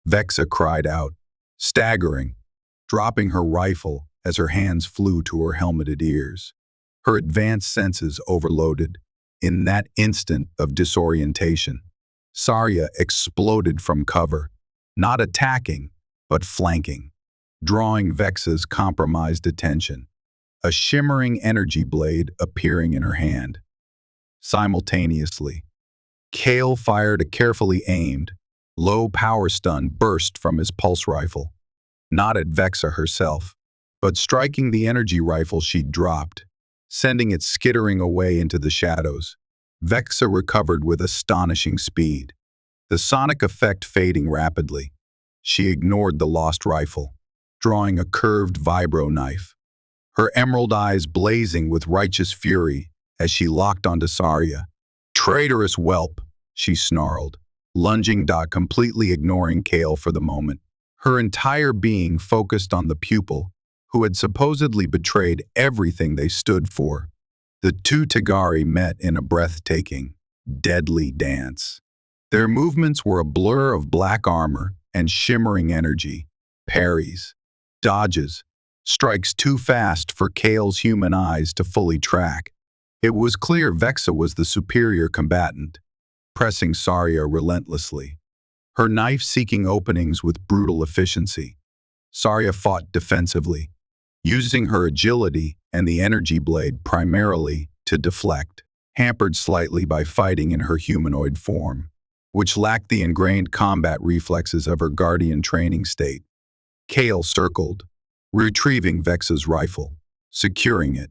Vexa cried out, staggering, dropping her rifle as her hands flew to her helmeted ears. Her advanced senses overloaded. In that instant of disorientation, Sarya exploded from cover, not attacking, but flanking, drawing Vexa's compromised attention, a shimmering energy blade appearing in her hand. Simultaneously, Kael fired a carefully aimed, low-power stun burst from his pulse rifle, not at Vexa herself, but striking the energy rifle she'd dropped, sending it skittering away into the shadows. Vexa recovered with astonishing speed, the sonic effect fading rapidly. She ignored the lost rifle, drawing a curved vibro knife, her emerald eyes blazing with righteous fury as she locked onto Sarya. Traitorous whelp, she snarled, lunging, completely ignoring Kael for the moment. Her entire being focused on the pupil who had supposedly betrayed everything they stood for. The two Tigari met in a breathtaking, deadly dance. Their movements were a blur of black armor and shimmering energy, parries, dodges, strikes too fast for Kael's human eyes to fully track. It was clear Vexa was the superior combatant, pressing Sarya relentlessly, her knife seeking openings with brutal efficiency. Sarya fought defensively, using her agility and the energy blade primarily to deflect, hampered slightly by fighting in her humanoid form, which lacked the ingrained combat reflexes of her guardian training state. Kael circled, retrieving Vexa's rifle, securing it,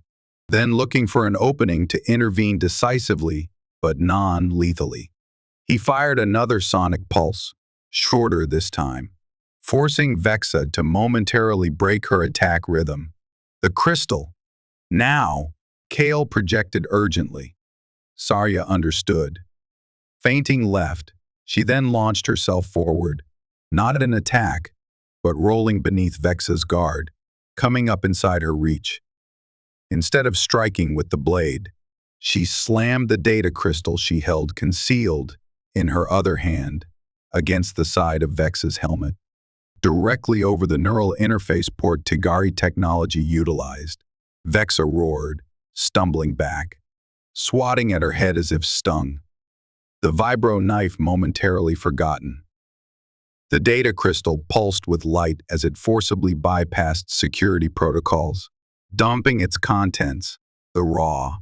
then looking for an opening to intervene decisively but non-lethally. He fired another sonic pulse, shorter this time, forcing Vexa to momentarily break her attack rhythm. The crystal. Now, Kael projected urgently. Sarya understood. Feinting left, she then launched herself forward, not an attack, but rolling beneath Vexa's guard, coming up inside her reach. Instead of striking with the blade, she slammed the data crystal she held concealed in her other hand against the side of Vexa's helmet, directly over the neural interface port Tigari technology utilized. Vexa roared, stumbling back, swatting at her head as if stung, the vibro knife momentarily forgotten. The data crystal pulsed with light as it forcibly bypassed security protocols, dumping its contents, the raw,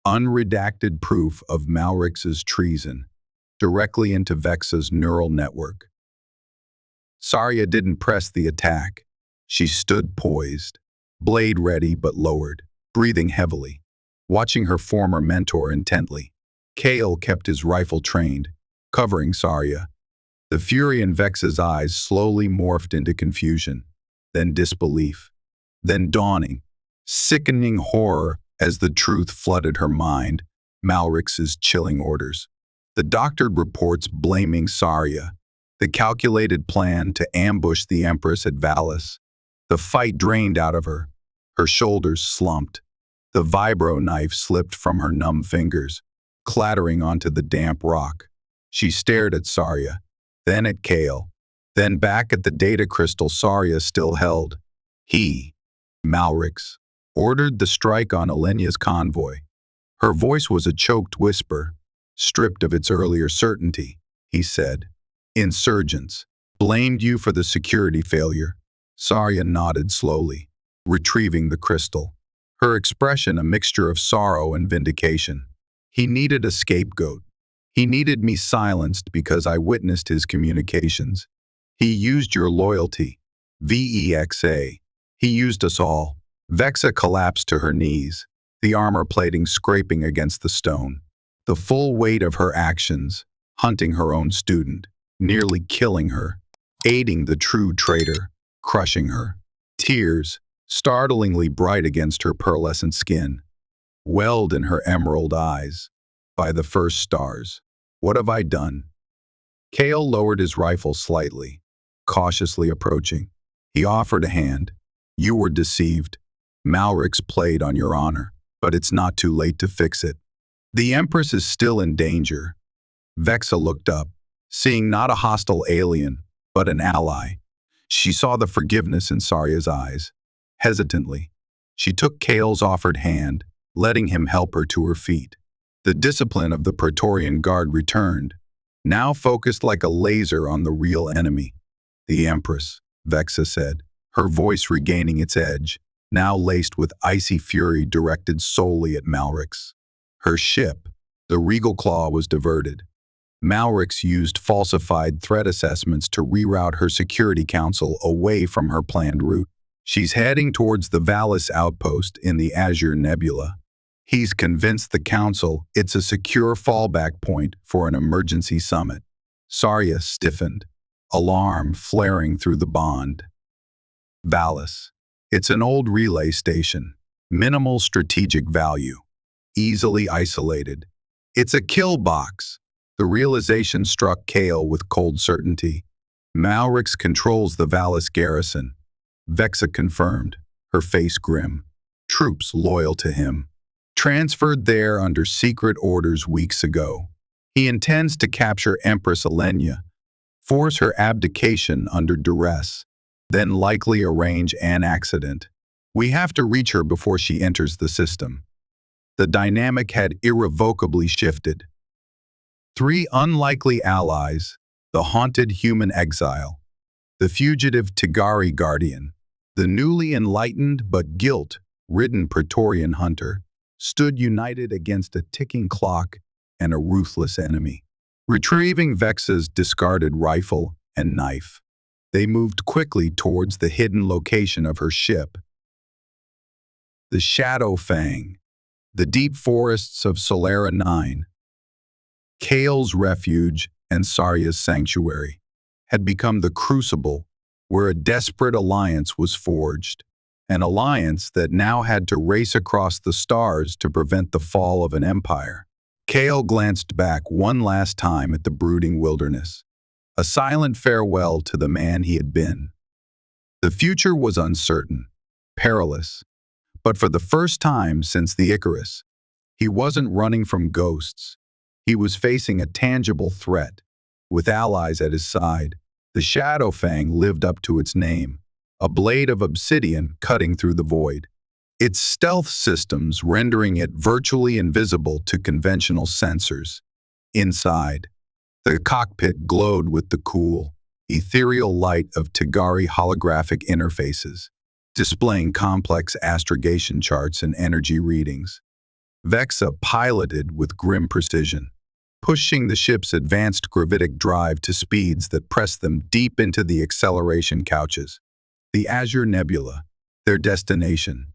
unredacted proof of Malrix's treason, directly into Vexa's neural network. Sarya didn't press the attack. She stood poised, blade ready but lowered, breathing heavily, watching her former mentor intently. Kael kept his rifle trained, covering Sarya. The fury in Vexa's eyes slowly morphed into confusion, then disbelief, then dawning, sickening horror as the truth flooded her mind. Malrix's chilling orders, the doctored reports blaming Sarya, the calculated plan to ambush the Empress at Valis. The fight drained out of her. Her shoulders slumped. The vibro knife slipped from her numb fingers, clattering onto the damp rock. She stared at Sarya, then at Kael, Then back at the data crystal Saria still held, he, Malrix, ordered the strike on Alenia's convoy. Her voice was a choked whisper, stripped of its earlier certainty. He said, "Insurgents blamed you for the security failure." Saria nodded slowly, retrieving the crystal, her expression a mixture of sorrow and vindication. "He needed a scapegoat. He needed me silenced because I witnessed his communications. He used your loyalty. Vexa. He used us all." Vexa collapsed to her knees, the armor plating scraping against the stone. The full weight of her actions, hunting her own student, nearly killing her, aiding the true traitor, crushing her. Tears, startlingly bright against her pearlescent skin, welled in her emerald eyes. By the first stars. "What have I done?" Kael lowered his rifle slightly, cautiously approaching. He offered a hand. "You were deceived. Malrix played on your honor, but it's not too late to fix it. The Empress is still in danger." Vexa looked up, seeing not a hostile alien, but an ally. She saw the forgiveness in Saria's eyes. Hesitantly, she took Kael's offered hand, letting him help her to her feet. The discipline of the Praetorian Guard returned, now focused like a laser on the real enemy. "The Empress," Vexa said, her voice regaining its edge, now laced with icy fury directed solely at Malrix. Her ship, the Regal Claw, was diverted. Malrix used falsified threat assessments to reroute her security council away from her planned route. She's heading towards the Valis outpost in the Azure Nebula. He's convinced the council it's a secure fallback point for an emergency summit. Saria stiffened, alarm flaring through the bond. Valis. It's an old relay station, minimal strategic value, easily isolated. It's a kill box. The realization struck Kael with cold certainty. Malrix controls the Valis garrison. Vexa confirmed, her face grim. Troops loyal to him. Transferred there under secret orders weeks ago. He intends to capture Empress Alenia, force her abdication under duress, then likely arrange an accident. We have to reach her before she enters the system. The dynamic had irrevocably shifted. 3 unlikely allies, the haunted human exile, the fugitive Tigari guardian, the newly enlightened but guilt-ridden Praetorian hunter, stood united against a ticking clock and a ruthless enemy. Retrieving Vexa's discarded rifle and knife, they moved quickly towards the hidden location of her ship. The Shadow Fang, the deep forests of Solera 9, Kael's refuge and Saria's sanctuary, had become the crucible where a desperate alliance was forged, an alliance that now had to race across the stars to prevent the fall of an empire. Kael glanced back one last time at the brooding wilderness, a silent farewell to the man he had been. The future was uncertain, perilous, but for the first time since the Icarus, he wasn't running from ghosts. He was facing a tangible threat. With allies at his side, the Shadow Fang lived up to its name, a blade of obsidian cutting through the void, its stealth systems rendering it virtually invisible to conventional sensors. Inside, the cockpit glowed with the cool, ethereal light of Tigari holographic interfaces, displaying complex astrogation charts and energy readings. Vexa piloted with grim precision, pushing the ship's advanced gravitic drive to speeds that pressed them deep into the acceleration couches. The Azure Nebula, their destination,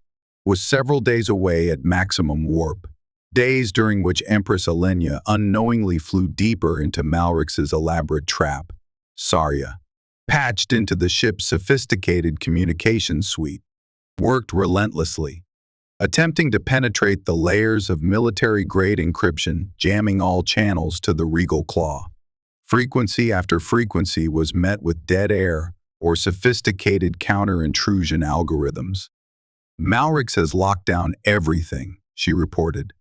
was several days away at maximum warp, days during which Empress Alenia unknowingly flew deeper into Malrix's elaborate trap. Saria, patched into the ship's sophisticated communications suite, worked relentlessly, attempting to penetrate the layers of military-grade encryption, jamming all channels to the Regal Claw. Frequency after frequency was met with dead air or sophisticated counter-intrusion algorithms. "Malrix has locked down everything," she reported,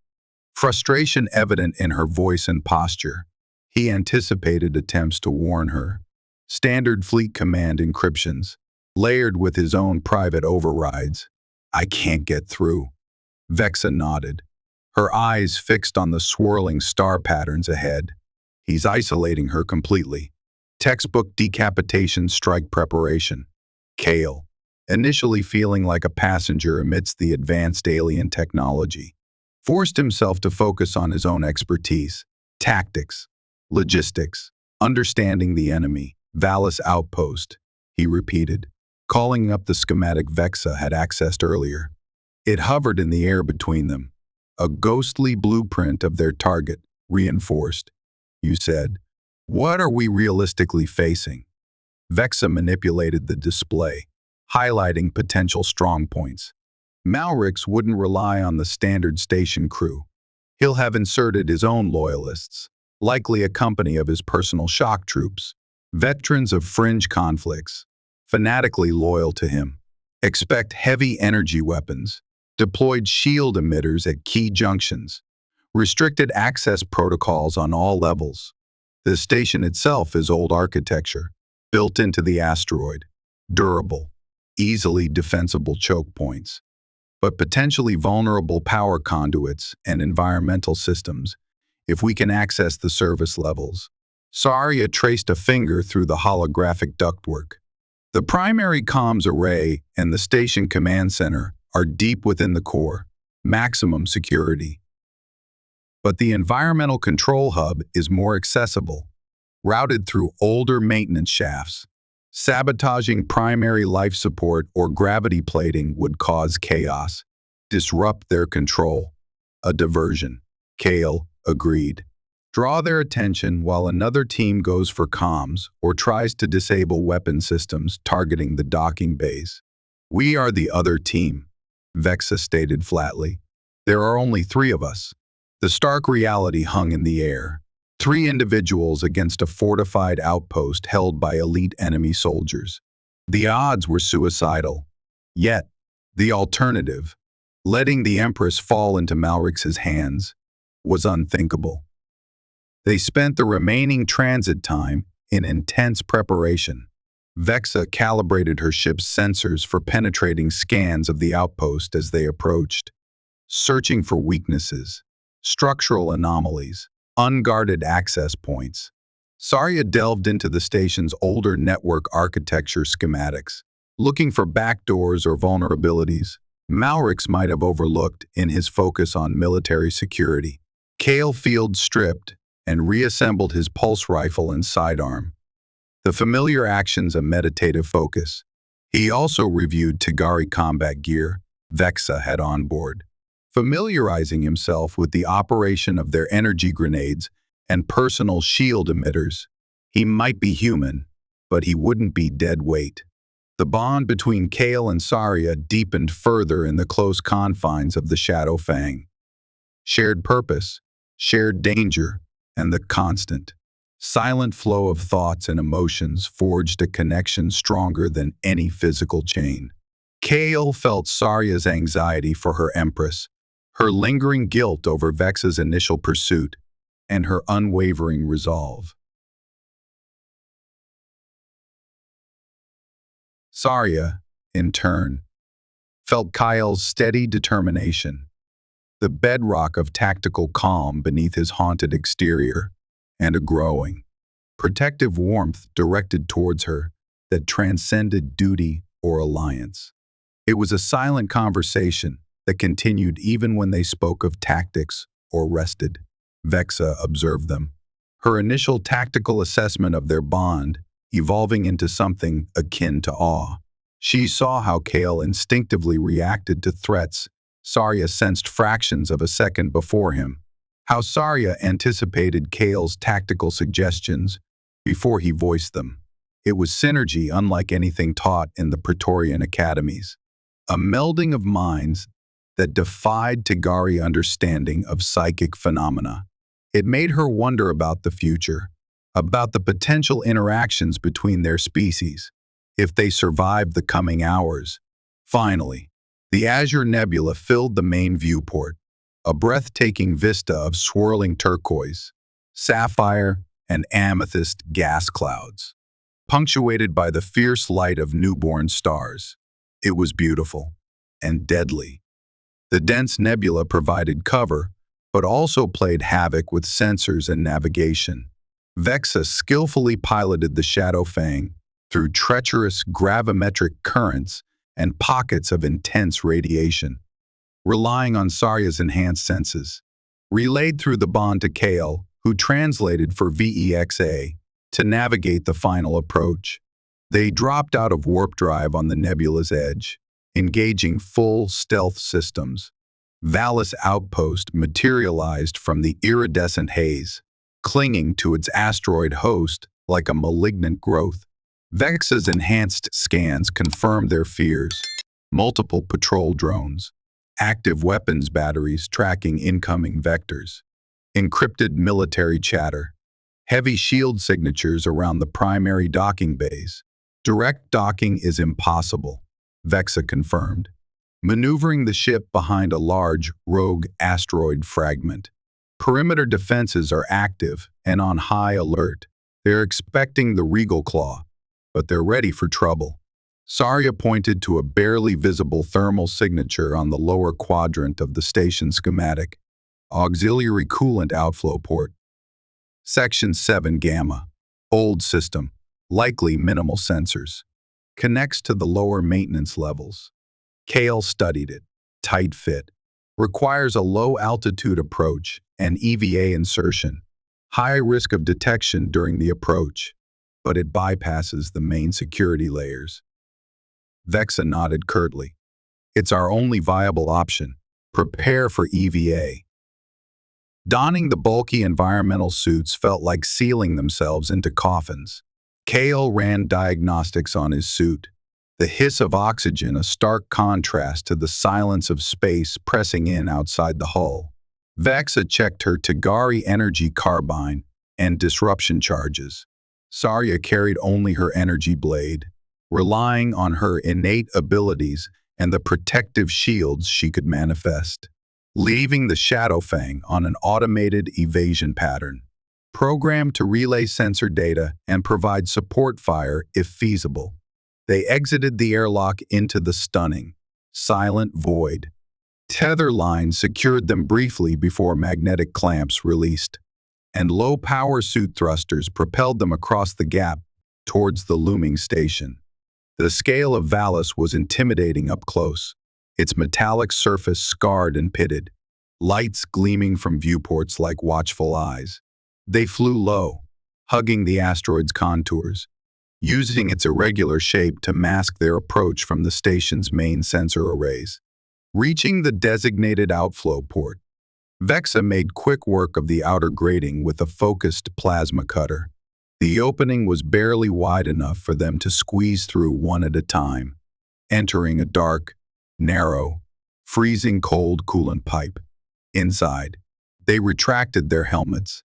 frustration evident in her voice and posture. He anticipated attempts to warn her, Standard Fleet Command encryptions, layered with his own private overrides. I can't get through. Vexa nodded, her eyes fixed on the swirling star patterns ahead. He's isolating her completely. Textbook decapitation strike preparation. Kael, initially feeling like a passenger amidst the advanced alien technology, forced himself to focus on his own expertise, tactics, logistics, understanding the enemy. Valis outpost, he repeated, calling up the schematic Vexa had accessed earlier. It hovered in the air between them, a ghostly blueprint of their target, reinforced. You said, what are we realistically facing? Vexa manipulated the display, highlighting potential strong points. Malrix wouldn't rely on the standard station crew. He'll have inserted his own loyalists, likely a company of his personal shock troops, veterans of fringe conflicts, fanatically loyal to him. Expect heavy energy weapons, deployed shield emitters at key junctions, restricted access protocols on all levels. The station itself is old architecture, built into the asteroid, durable, easily defensible choke points, but potentially vulnerable power conduits and environmental systems if we can access the service levels. Saria traced a finger through the holographic ductwork. The primary comms array and the station command center are deep within the core, maximum security. But the environmental control hub is more accessible, routed through older maintenance shafts. Sabotaging primary life support or gravity plating would cause chaos, disrupt their control. A diversion. Kael agreed. Draw their attention while another team goes for comms or tries to disable weapon systems targeting the docking bays. We are the other team, Vexa stated flatly. There are only 3 of us. The stark reality hung in the air. 3 individuals against a fortified outpost held by elite enemy soldiers. The odds were suicidal. Yet, the alternative, letting the Empress fall into Malrix's hands, was unthinkable. They spent the remaining transit time in intense preparation. Vexa calibrated her ship's sensors for penetrating scans of the outpost as they approached, searching for weaknesses, structural anomalies, unguarded access points. Saria delved into the station's older network architecture schematics, looking for backdoors or vulnerabilities Malrix might have overlooked in his focus on military security. Kael field stripped and reassembled his pulse rifle and sidearm, the familiar actions a meditative focus. He also reviewed Tigari combat gear Vexa had on board, familiarizing himself with the operation of their energy grenades and personal shield emitters. He might be human, but he wouldn't be dead weight. The bond between Kael and Saria deepened further in the close confines of the Shadow Fang. Shared purpose, shared danger, and the constant, silent flow of thoughts and emotions forged a connection stronger than any physical chain. Kael felt Saria's anxiety for her Empress, her lingering guilt over Vexa's initial pursuit, and her unwavering resolve. Saria, in turn, felt Kael's steady determination, the bedrock of tactical calm beneath his haunted exterior, and a growing, protective warmth directed towards her that transcended duty or alliance. It was a silent conversation that continued even when they spoke of tactics or rested. Vexa observed them, her initial tactical assessment of their bond evolving into something akin to awe. She saw how Kael instinctively reacted to threats Saria sensed fractions of a second before him, how Saria anticipated Kael's tactical suggestions before he voiced them. It was synergy unlike anything taught in the Praetorian academies, a melding of minds that defied Tigari understanding of psychic phenomena. It made her wonder about the future, about the potential interactions between their species, if they survived the coming hours. Finally, the Azure Nebula filled the main viewport, a breathtaking vista of swirling turquoise, sapphire, and amethyst gas clouds. punctuated by the fierce light of newborn stars. It was beautiful and deadly. The dense nebula provided cover, but also played havoc with sensors and navigation. Vexa skillfully piloted the Shadow Fang through treacherous gravimetric currents and pockets of intense radiation, relying on Sarya's enhanced senses. Relayed through the bond to Kael, who translated for VEXA, to navigate the final approach. They dropped out of warp drive on the nebula's edge, engaging full stealth systems. Valis outpost materialized from the iridescent haze, clinging to its asteroid host like a malignant growth. Vexa's enhanced scans confirmed their fears. Multiple patrol drones, active weapons batteries tracking incoming vectors, encrypted military chatter, heavy shield signatures around the primary docking bays. Direct docking is impossible, Vexa confirmed, maneuvering the ship behind a large, rogue asteroid fragment. Perimeter defenses are active and on high alert. They're expecting the Regal Claw, but they're ready for trouble. Sarya pointed to a barely visible thermal signature on the lower quadrant of the station schematic. Auxiliary coolant outflow port. Section 7 Gamma. Old system. Likely minimal sensors. Connects to the lower maintenance levels. Kael studied it. Tight fit. Requires a low-altitude approach and EVA insertion. High risk of detection during the approach, but it bypasses the main security layers. Vexa nodded curtly. It's our only viable option. Prepare for EVA. Donning the bulky environmental suits felt like sealing themselves into coffins. Kael ran diagnostics on his suit. The hiss of oxygen a stark contrast to the silence of space pressing in outside the hull. Vexa checked her Tigari energy carbine and disruption charges. Sarya carried only her energy blade, relying on her innate abilities and the protective shields she could manifest, leaving the Shadow Fang on an automated evasion pattern, programmed to relay sensor data and provide support fire if feasible. They exited the airlock into the stunning, silent void. Tether lines secured them briefly before magnetic clamps released, and low-power suit thrusters propelled them across the gap towards the looming station. The scale of Valis was intimidating up close, its metallic surface scarred and pitted, lights gleaming from viewports like watchful eyes. They flew low, hugging the asteroid's contours, using its irregular shape to mask their approach from the station's main sensor arrays. Reaching the designated outflow port, Vexa made quick work of the outer grating with a focused plasma cutter. The opening was barely wide enough for them to squeeze through one at a time, entering a dark, narrow, freezing cold coolant pipe. Inside, they retracted their helmets,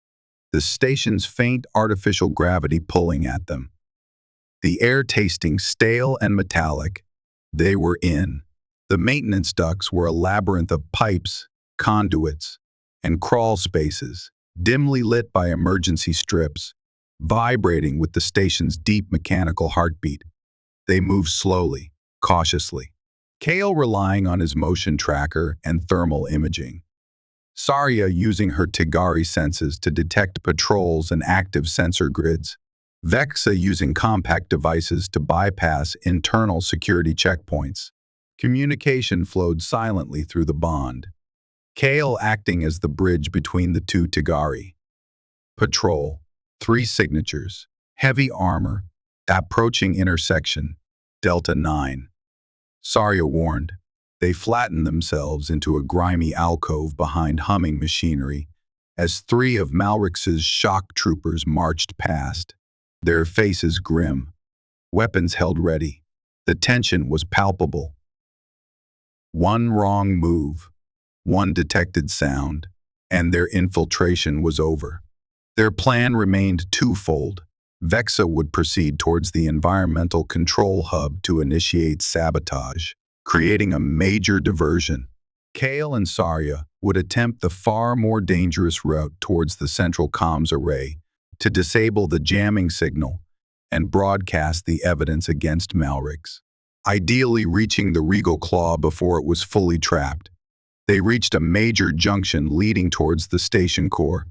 the station's faint artificial gravity pulling at them. The air tasting stale and metallic, they were in. The maintenance ducts were a labyrinth of pipes, conduits, and crawl spaces, dimly lit by emergency strips, vibrating with the station's deep mechanical heartbeat. They moved slowly, cautiously, Kael relying on his motion tracker and thermal imaging. Sarya using her Tigari senses to detect patrols and active sensor grids. Vexa using compact devices to bypass internal security checkpoints. Communication flowed silently through the bond, Kael acting as the bridge between the two Tigari. Patrol, 3 signatures, heavy armor, approaching intersection, Delta 9. Sarya warned. They flattened themselves into a grimy alcove behind humming machinery as 3 of Malrix's shock troopers marched past, their faces grim, weapons held ready. The tension was palpable. One wrong move, one detected sound, and their infiltration was over. Their plan remained twofold. Vexa would proceed towards the environmental control hub to initiate sabotage, creating a major diversion. Kael and Sarya would attempt the far more dangerous route towards the central comms array to disable the jamming signal and broadcast the evidence against Malrix, ideally reaching the regal claw before it was fully trapped. They reached a major junction leading towards the station core.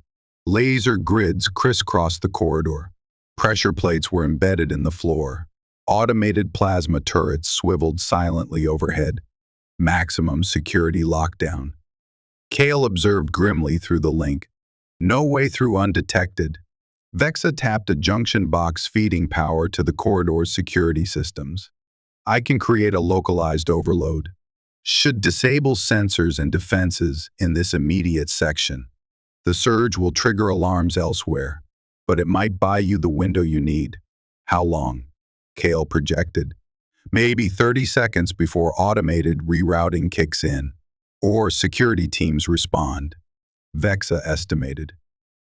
Laser grids crisscrossed the corridor. Pressure plates were embedded in the floor. Automated plasma turrets swiveled silently overhead. Maximum security lockdown. Kael observed grimly through the link. No way through undetected. Vexa tapped a junction box feeding power to the corridor's security systems. I can create a localized overload. Should disable sensors and defenses in this immediate section. The surge will trigger alarms elsewhere, but it might buy you the window you need. How long? Kael projected. Maybe 30 seconds before automated rerouting kicks in, or security teams respond. Vexa estimated.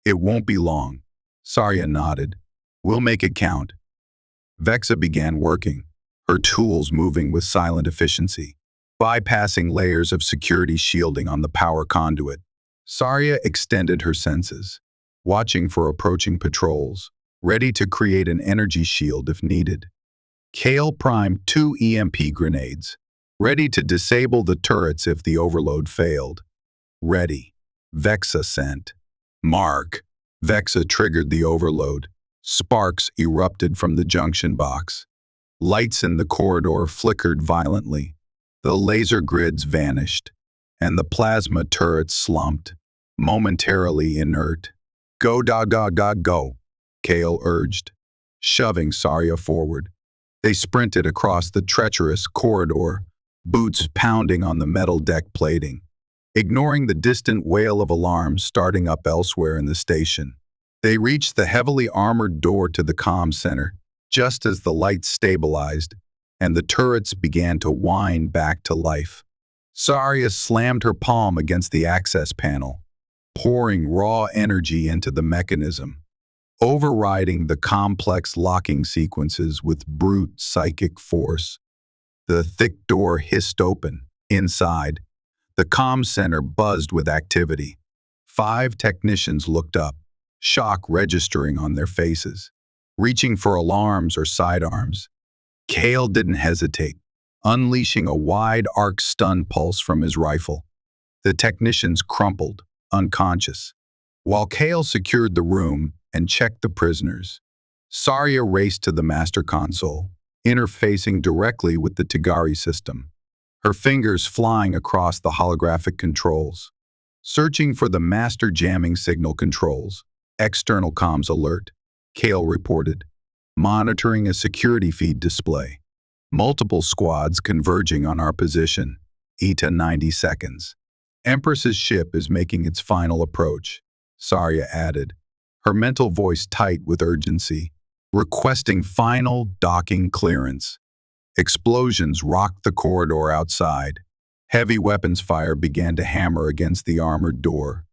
It won't be long. Saria nodded. We'll make it count. Vexa began working, her tools moving with silent efficiency, bypassing layers of security shielding on the power conduit. Saria extended her senses, watching for approaching patrols, ready to create an energy shield if needed. Kael primed 2 EMP grenades, ready to disable the turrets if the overload failed. Ready. Vexa sent. Mark. Vexa triggered the overload. Sparks erupted from the junction box. Lights in the corridor flickered violently. The laser grids vanished, and the plasma turrets slumped, momentarily inert. Go, go, Kael urged, shoving Saria forward. They sprinted across the treacherous corridor, boots pounding on the metal deck plating, ignoring the distant wail of alarms starting up elsewhere in the station. They reached the heavily armored door to the comm center, just as the lights stabilized and the turrets began to whine back to life. Saria slammed her palm against the access panel, pouring raw energy into the mechanism, overriding the complex locking sequences with brute psychic force. The thick door hissed open. Inside, the comm center buzzed with activity. 5 technicians looked up, shock registering on their faces, reaching for alarms or sidearms. Kael didn't hesitate, unleashing a wide arc stun pulse from his rifle. The technicians crumpled, unconscious. While Kael secured the room and checked the prisoners, Saria raced to the master console, interfacing directly with the Tigari system, her fingers flying across the holographic controls. Searching for the master jamming signal controls. External comms alert, Kael reported, monitoring a security feed display. Multiple squads converging on our position. ETA 90 seconds. Empress's ship is making its final approach, Saria added, her mental voice tight with urgency, requesting final docking clearance. Explosions rocked the corridor outside. Heavy weapons fire began to hammer against the armored door.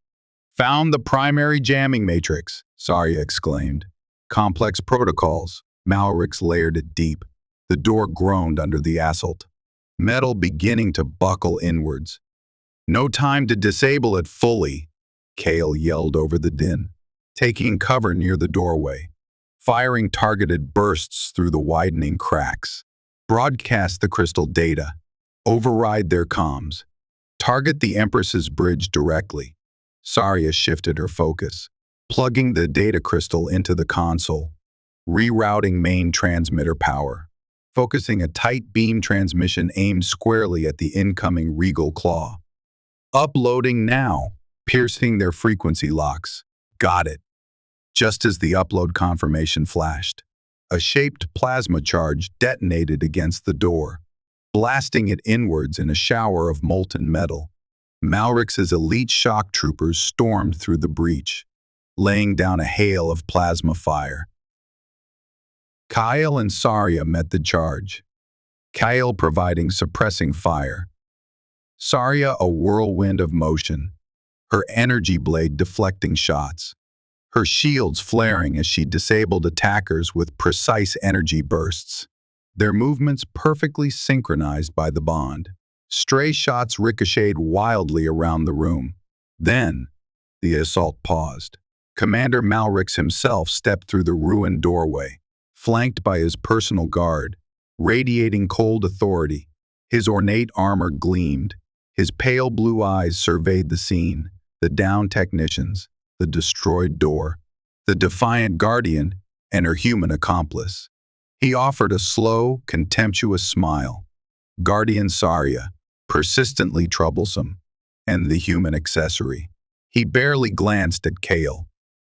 Found the primary jamming matrix, Saria exclaimed. Complex protocols. Malrix layered it deep. The door groaned under the assault, metal beginning to buckle inwards. No time to disable it fully, Kael yelled over the din, taking cover near the doorway, firing targeted bursts through the widening cracks. Broadcast the crystal data. Override their comms. Target the Empress's bridge directly. Saria shifted her focus, plugging the data crystal into the console, rerouting main transmitter power, focusing a tight beam transmission aimed squarely at the incoming regal claw. Uploading now, piercing their frequency locks. Got it. Just as the upload confirmation flashed, a shaped plasma charge detonated against the door, blasting it inwards in a shower of molten metal. Malrix's elite shock troopers stormed through the breach, laying down a hail of plasma fire. Kael and Saria met the charge, Kael providing suppressing fire. Saria a whirlwind of motion, her energy blade deflecting shots, her shields flaring as she disabled attackers with precise energy bursts, their movements perfectly synchronized by the bond. Stray shots ricocheted wildly around the room. Then, the assault paused. Commander Malrix himself stepped through the ruined doorway, flanked by his personal guard, radiating cold authority. His ornate armor gleamed. His pale blue eyes surveyed the scene, the downed technicians, the destroyed door, the defiant guardian, and her human accomplice. He offered a slow, contemptuous smile. Guardian Saria, persistently troublesome, and the human accessory. He barely glanced at Kael.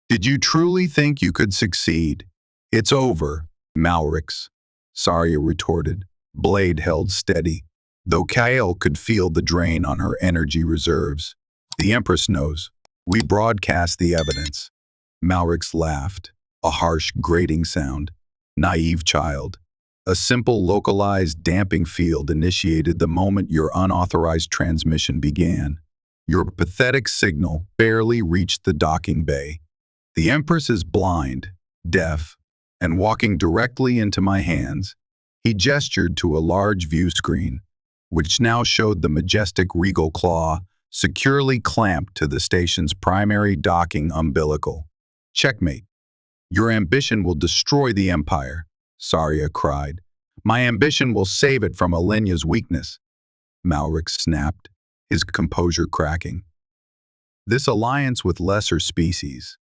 Did you truly think you could succeed? It's over, Malrix, Saria retorted, blade held steady, though Kael could feel the drain on her energy reserves. The Empress knows. We broadcast the evidence. Malrix laughed, a harsh, grating sound. Naive child. A simple, localized damping field initiated the moment your unauthorized transmission began. Your pathetic signal barely reached the docking bay. The Empress is blind, deaf, and walking directly into my hands. He gestured to a large view screen, which now showed the majestic regal claw securely clamped to the station's primary docking umbilical. Checkmate. Your ambition will destroy the Empire, Saria cried. My ambition will save it from Alenia's weakness. Malrix snapped, his composure cracking. This alliance with lesser species,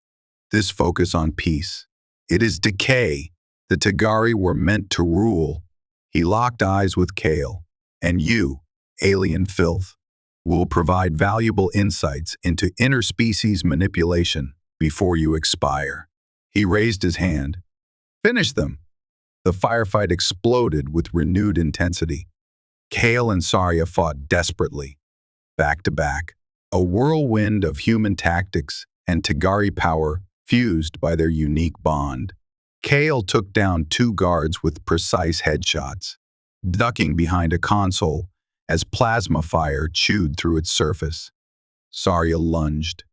this focus on peace, it is decay. The Tigari were meant to rule. He locked eyes with Kael. And you, alien filth, will provide valuable insights into interspecies manipulation before you expire. He raised his hand. Finish them. The firefight exploded with renewed intensity. Kael and Saria fought desperately, back to back, a whirlwind of human tactics and Tigari power fused by their unique bond. Kael took down 2 guards with precise headshots, ducking behind a console as plasma fire chewed through its surface. Saria lunged,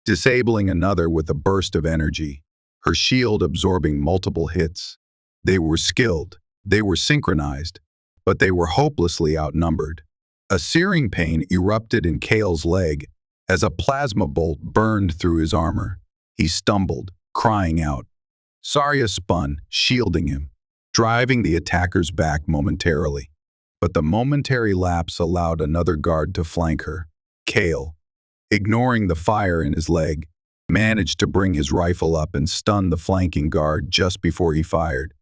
disabling another with a burst of energy, her shield absorbing multiple hits. They were skilled, they were synchronized, but they were hopelessly outnumbered. A searing pain erupted in Kael's leg as a plasma bolt burned through his armor. He stumbled, crying out. Saria spun, shielding him, driving the attackers back momentarily. But the momentary lapse allowed another guard to flank her. Kael, ignoring the fire in his leg, managed to bring his rifle up and stun the flanking guard just before he fired.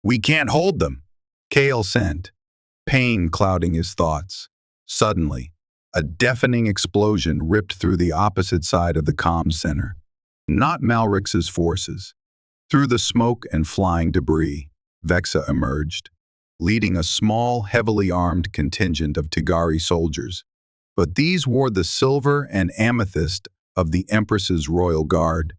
We can't hold them, Kael sent, pain clouding his thoughts. Suddenly, a deafening explosion ripped through the opposite side of the comms center. Not Malrix's forces. Through the smoke and flying debris, Vexa emerged, leading a small, heavily armed contingent of Tigari soldiers. But these wore the silver and amethyst of the Empress's royal guard.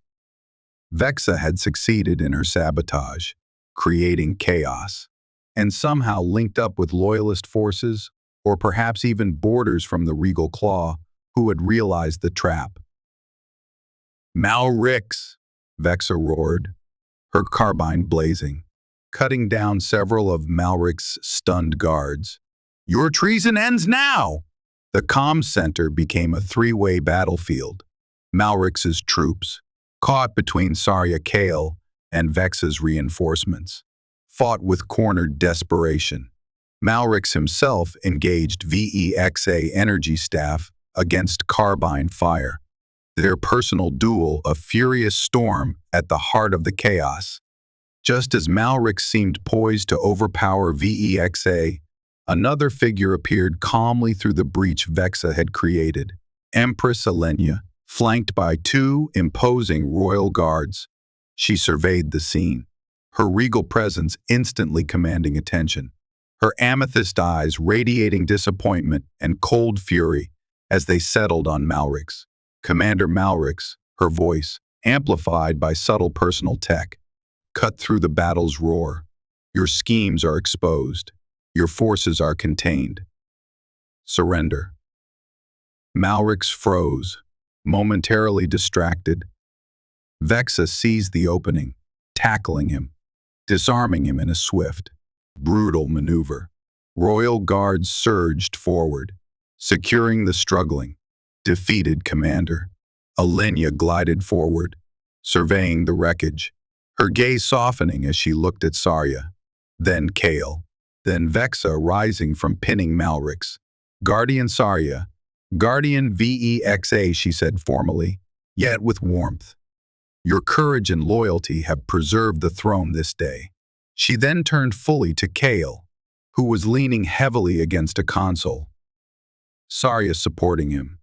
Vexa had succeeded in her sabotage, creating chaos, and somehow linked up with loyalist forces, or perhaps even boarders from the Regal Claw, who had realized the trap. Malrix, Vexa roared, her carbine blazing, cutting down several of Malrix's stunned guards. Your treason ends now! The comms center became a 3-way battlefield. Malrix's troops, caught between Saria Kael and Vexa's reinforcements, fought with cornered desperation. Malrix himself engaged VEXA energy staff against carbine fire, their personal duel a furious storm at the heart of the chaos. Just as Malrix seemed poised to overpower VEXA, another figure appeared calmly through the breach Vexa had created. Empress Alenia, flanked by 2 imposing royal guards. She surveyed the scene, her regal presence instantly commanding attention, her amethyst eyes radiating disappointment and cold fury as they settled on Malrix. Commander Malrix, her voice, amplified by subtle personal tech, cut through the battle's roar. Your schemes are exposed. Your forces are contained. Surrender. Malrix froze, momentarily distracted. Vexa seized the opening, tackling him, disarming him in a swift, brutal maneuver. Royal guards surged forward, securing the struggling, defeated commander. Alenia glided forward, surveying the wreckage, her gaze softening as she looked at Sarya, then Kael, then Vexa rising from pinning Malrix. Guardian Sarya, Guardian Vexa, she said formally, yet with warmth. Your courage and loyalty have preserved the throne this day. She then turned fully to Kael, who was leaning heavily against a console. Sarya supporting him.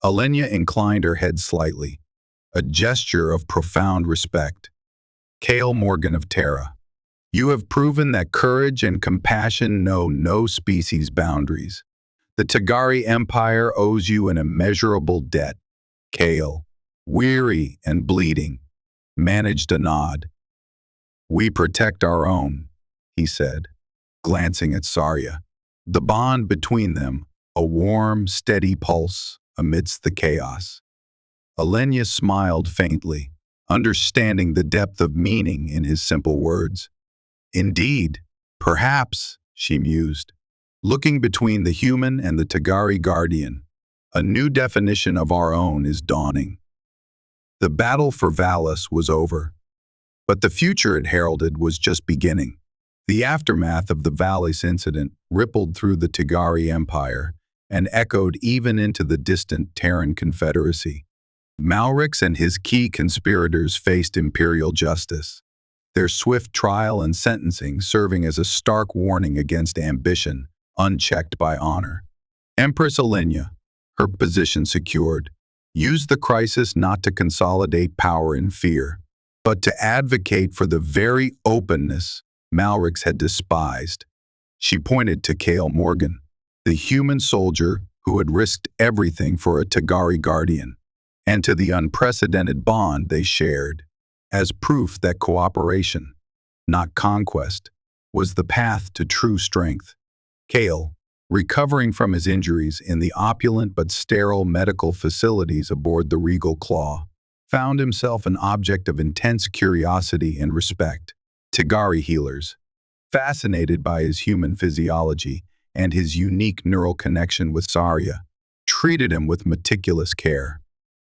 Alenia inclined her head slightly, a gesture of profound respect. Kael Morgan of Terra, you have proven that courage and compassion know no species boundaries. The Tigari Empire owes you an immeasurable debt. Kael, weary and bleeding, managed a nod. We protect our own, he said, glancing at Sarya. The bond between them, a warm, steady pulse amidst the chaos. Alenia smiled faintly, understanding the depth of meaning in his simple words. Indeed, perhaps, she mused, looking between the human and the Tigari guardian, a new definition of our own is dawning. The battle for Valis was over, but the future it heralded was just beginning. The aftermath of the Valis incident rippled through the Tigari Empire and echoed even into the distant Terran Confederacy. Malrix and his key conspirators faced imperial justice, their swift trial and sentencing serving as a stark warning against ambition, unchecked by honor. Empress Alenia, her position secured, used the crisis not to consolidate power in fear, but to advocate for the very openness Malrix had despised. She pointed to Kael Morgan, the human soldier who had risked everything for a Tigari guardian, and to the unprecedented bond they shared, as proof that cooperation, not conquest, was the path to true strength. Kael, recovering from his injuries in the opulent but sterile medical facilities aboard the Regal Claw, found himself an object of intense curiosity and respect. Tigari healers, fascinated by his human physiology and his unique neural connection with Sarya, treated him with meticulous care.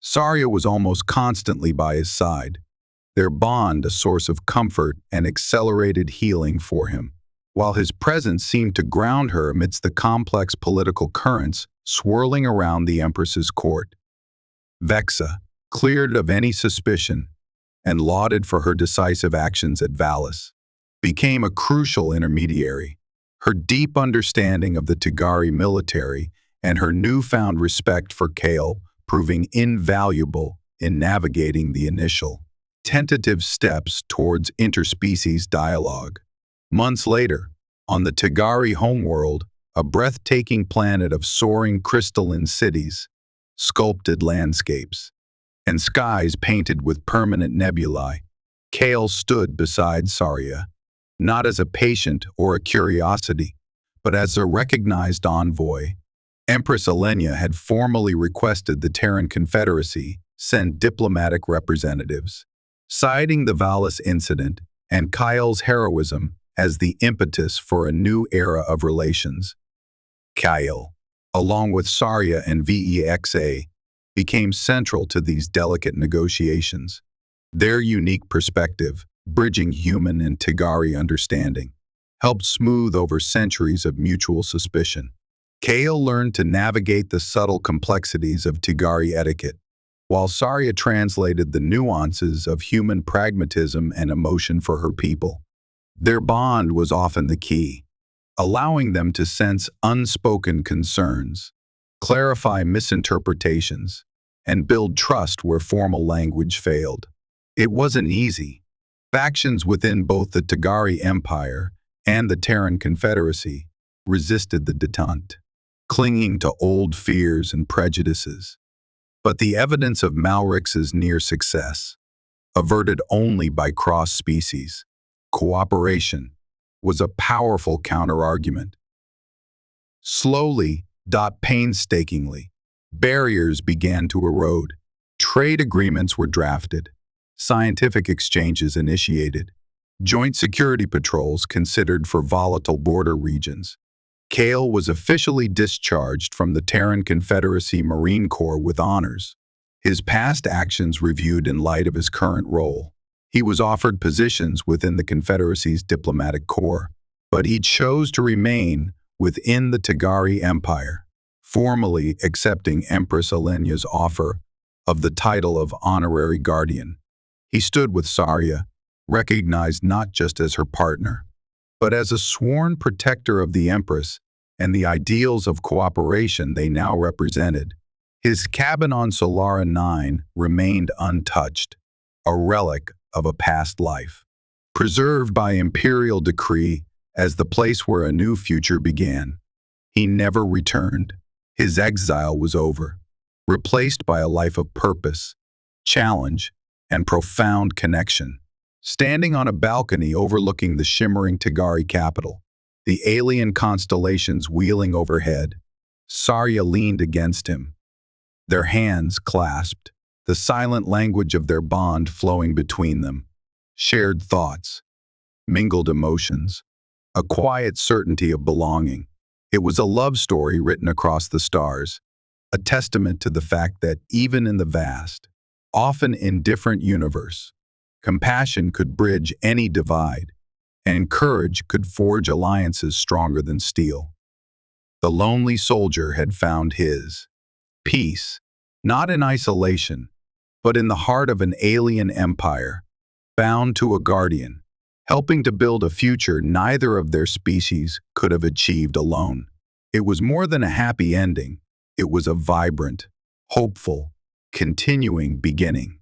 Sarya was almost constantly by his side, their bond a source of comfort and accelerated healing for him, while his presence seemed to ground her amidst the complex political currents swirling around the Empress's court. Vexa, cleared of any suspicion and lauded for her decisive actions at Valis, became a crucial intermediary. Her deep understanding of the Tigari military and her newfound respect for Kael proving invaluable in navigating the initial, tentative steps towards interspecies dialogue. Months later, on the Tigari homeworld, a breathtaking planet of soaring crystalline cities, sculpted landscapes, and skies painted with permanent nebulae, Kael stood beside Sarya, not as a patient or a curiosity, but as a recognized envoy. Empress Alenia had formally requested the Terran Confederacy send diplomatic representatives, citing the Valis incident and Kael's heroism as the impetus for a new era of relations. Kael, along with Sarya and Vexa, became central to these delicate negotiations. Their unique perspective, bridging human and Tigari understanding, helped smooth over centuries of mutual suspicion. Kael learned to navigate the subtle complexities of Tigari etiquette, while Sarya translated the nuances of human pragmatism and emotion for her people. Their bond was often the key, allowing them to sense unspoken concerns, clarify misinterpretations, and build trust where formal language failed. It wasn't easy. Factions within both the Tigari Empire and the Terran Confederacy resisted the detente, clinging to old fears and prejudices. But the evidence of Malrix's near success, averted only by cross-species cooperation, was a powerful counter-argument. Slowly, painstakingly, barriers began to erode. Trade agreements were drafted, scientific exchanges initiated, joint security patrols considered for volatile border regions. Kael was officially discharged from the Terran Confederacy Marine Corps with honors, his past actions reviewed in light of his current role. He was offered positions within the Confederacy's diplomatic corps, but he chose to remain within the Tigari Empire, formally accepting Empress Alena's offer of the title of honorary guardian. He stood with Saria, recognized not just as her partner, but as a sworn protector of the Empress and the ideals of cooperation they now represented. His cabin on Solara 9 remained untouched, a relic of a past life, preserved by imperial decree as the place where a new future began. He never returned. His exile was over, replaced by a life of purpose, challenge, and profound connection. Standing on a balcony overlooking the shimmering Tigari capital, the alien constellations wheeling overhead, Saria leaned against him, their hands clasped, the silent language of their bond flowing between them. Shared thoughts, mingled emotions, a quiet certainty of belonging. It was a love story written across the stars, a testament to the fact that even in the vast, often indifferent universe, compassion could bridge any divide, and courage could forge alliances stronger than steel. The lonely soldier had found his peace, not in isolation, but in the heart of an alien empire, bound to a guardian, helping to build a future neither of their species could have achieved alone. It was more than a happy ending. It was a vibrant, hopeful, continuing beginning.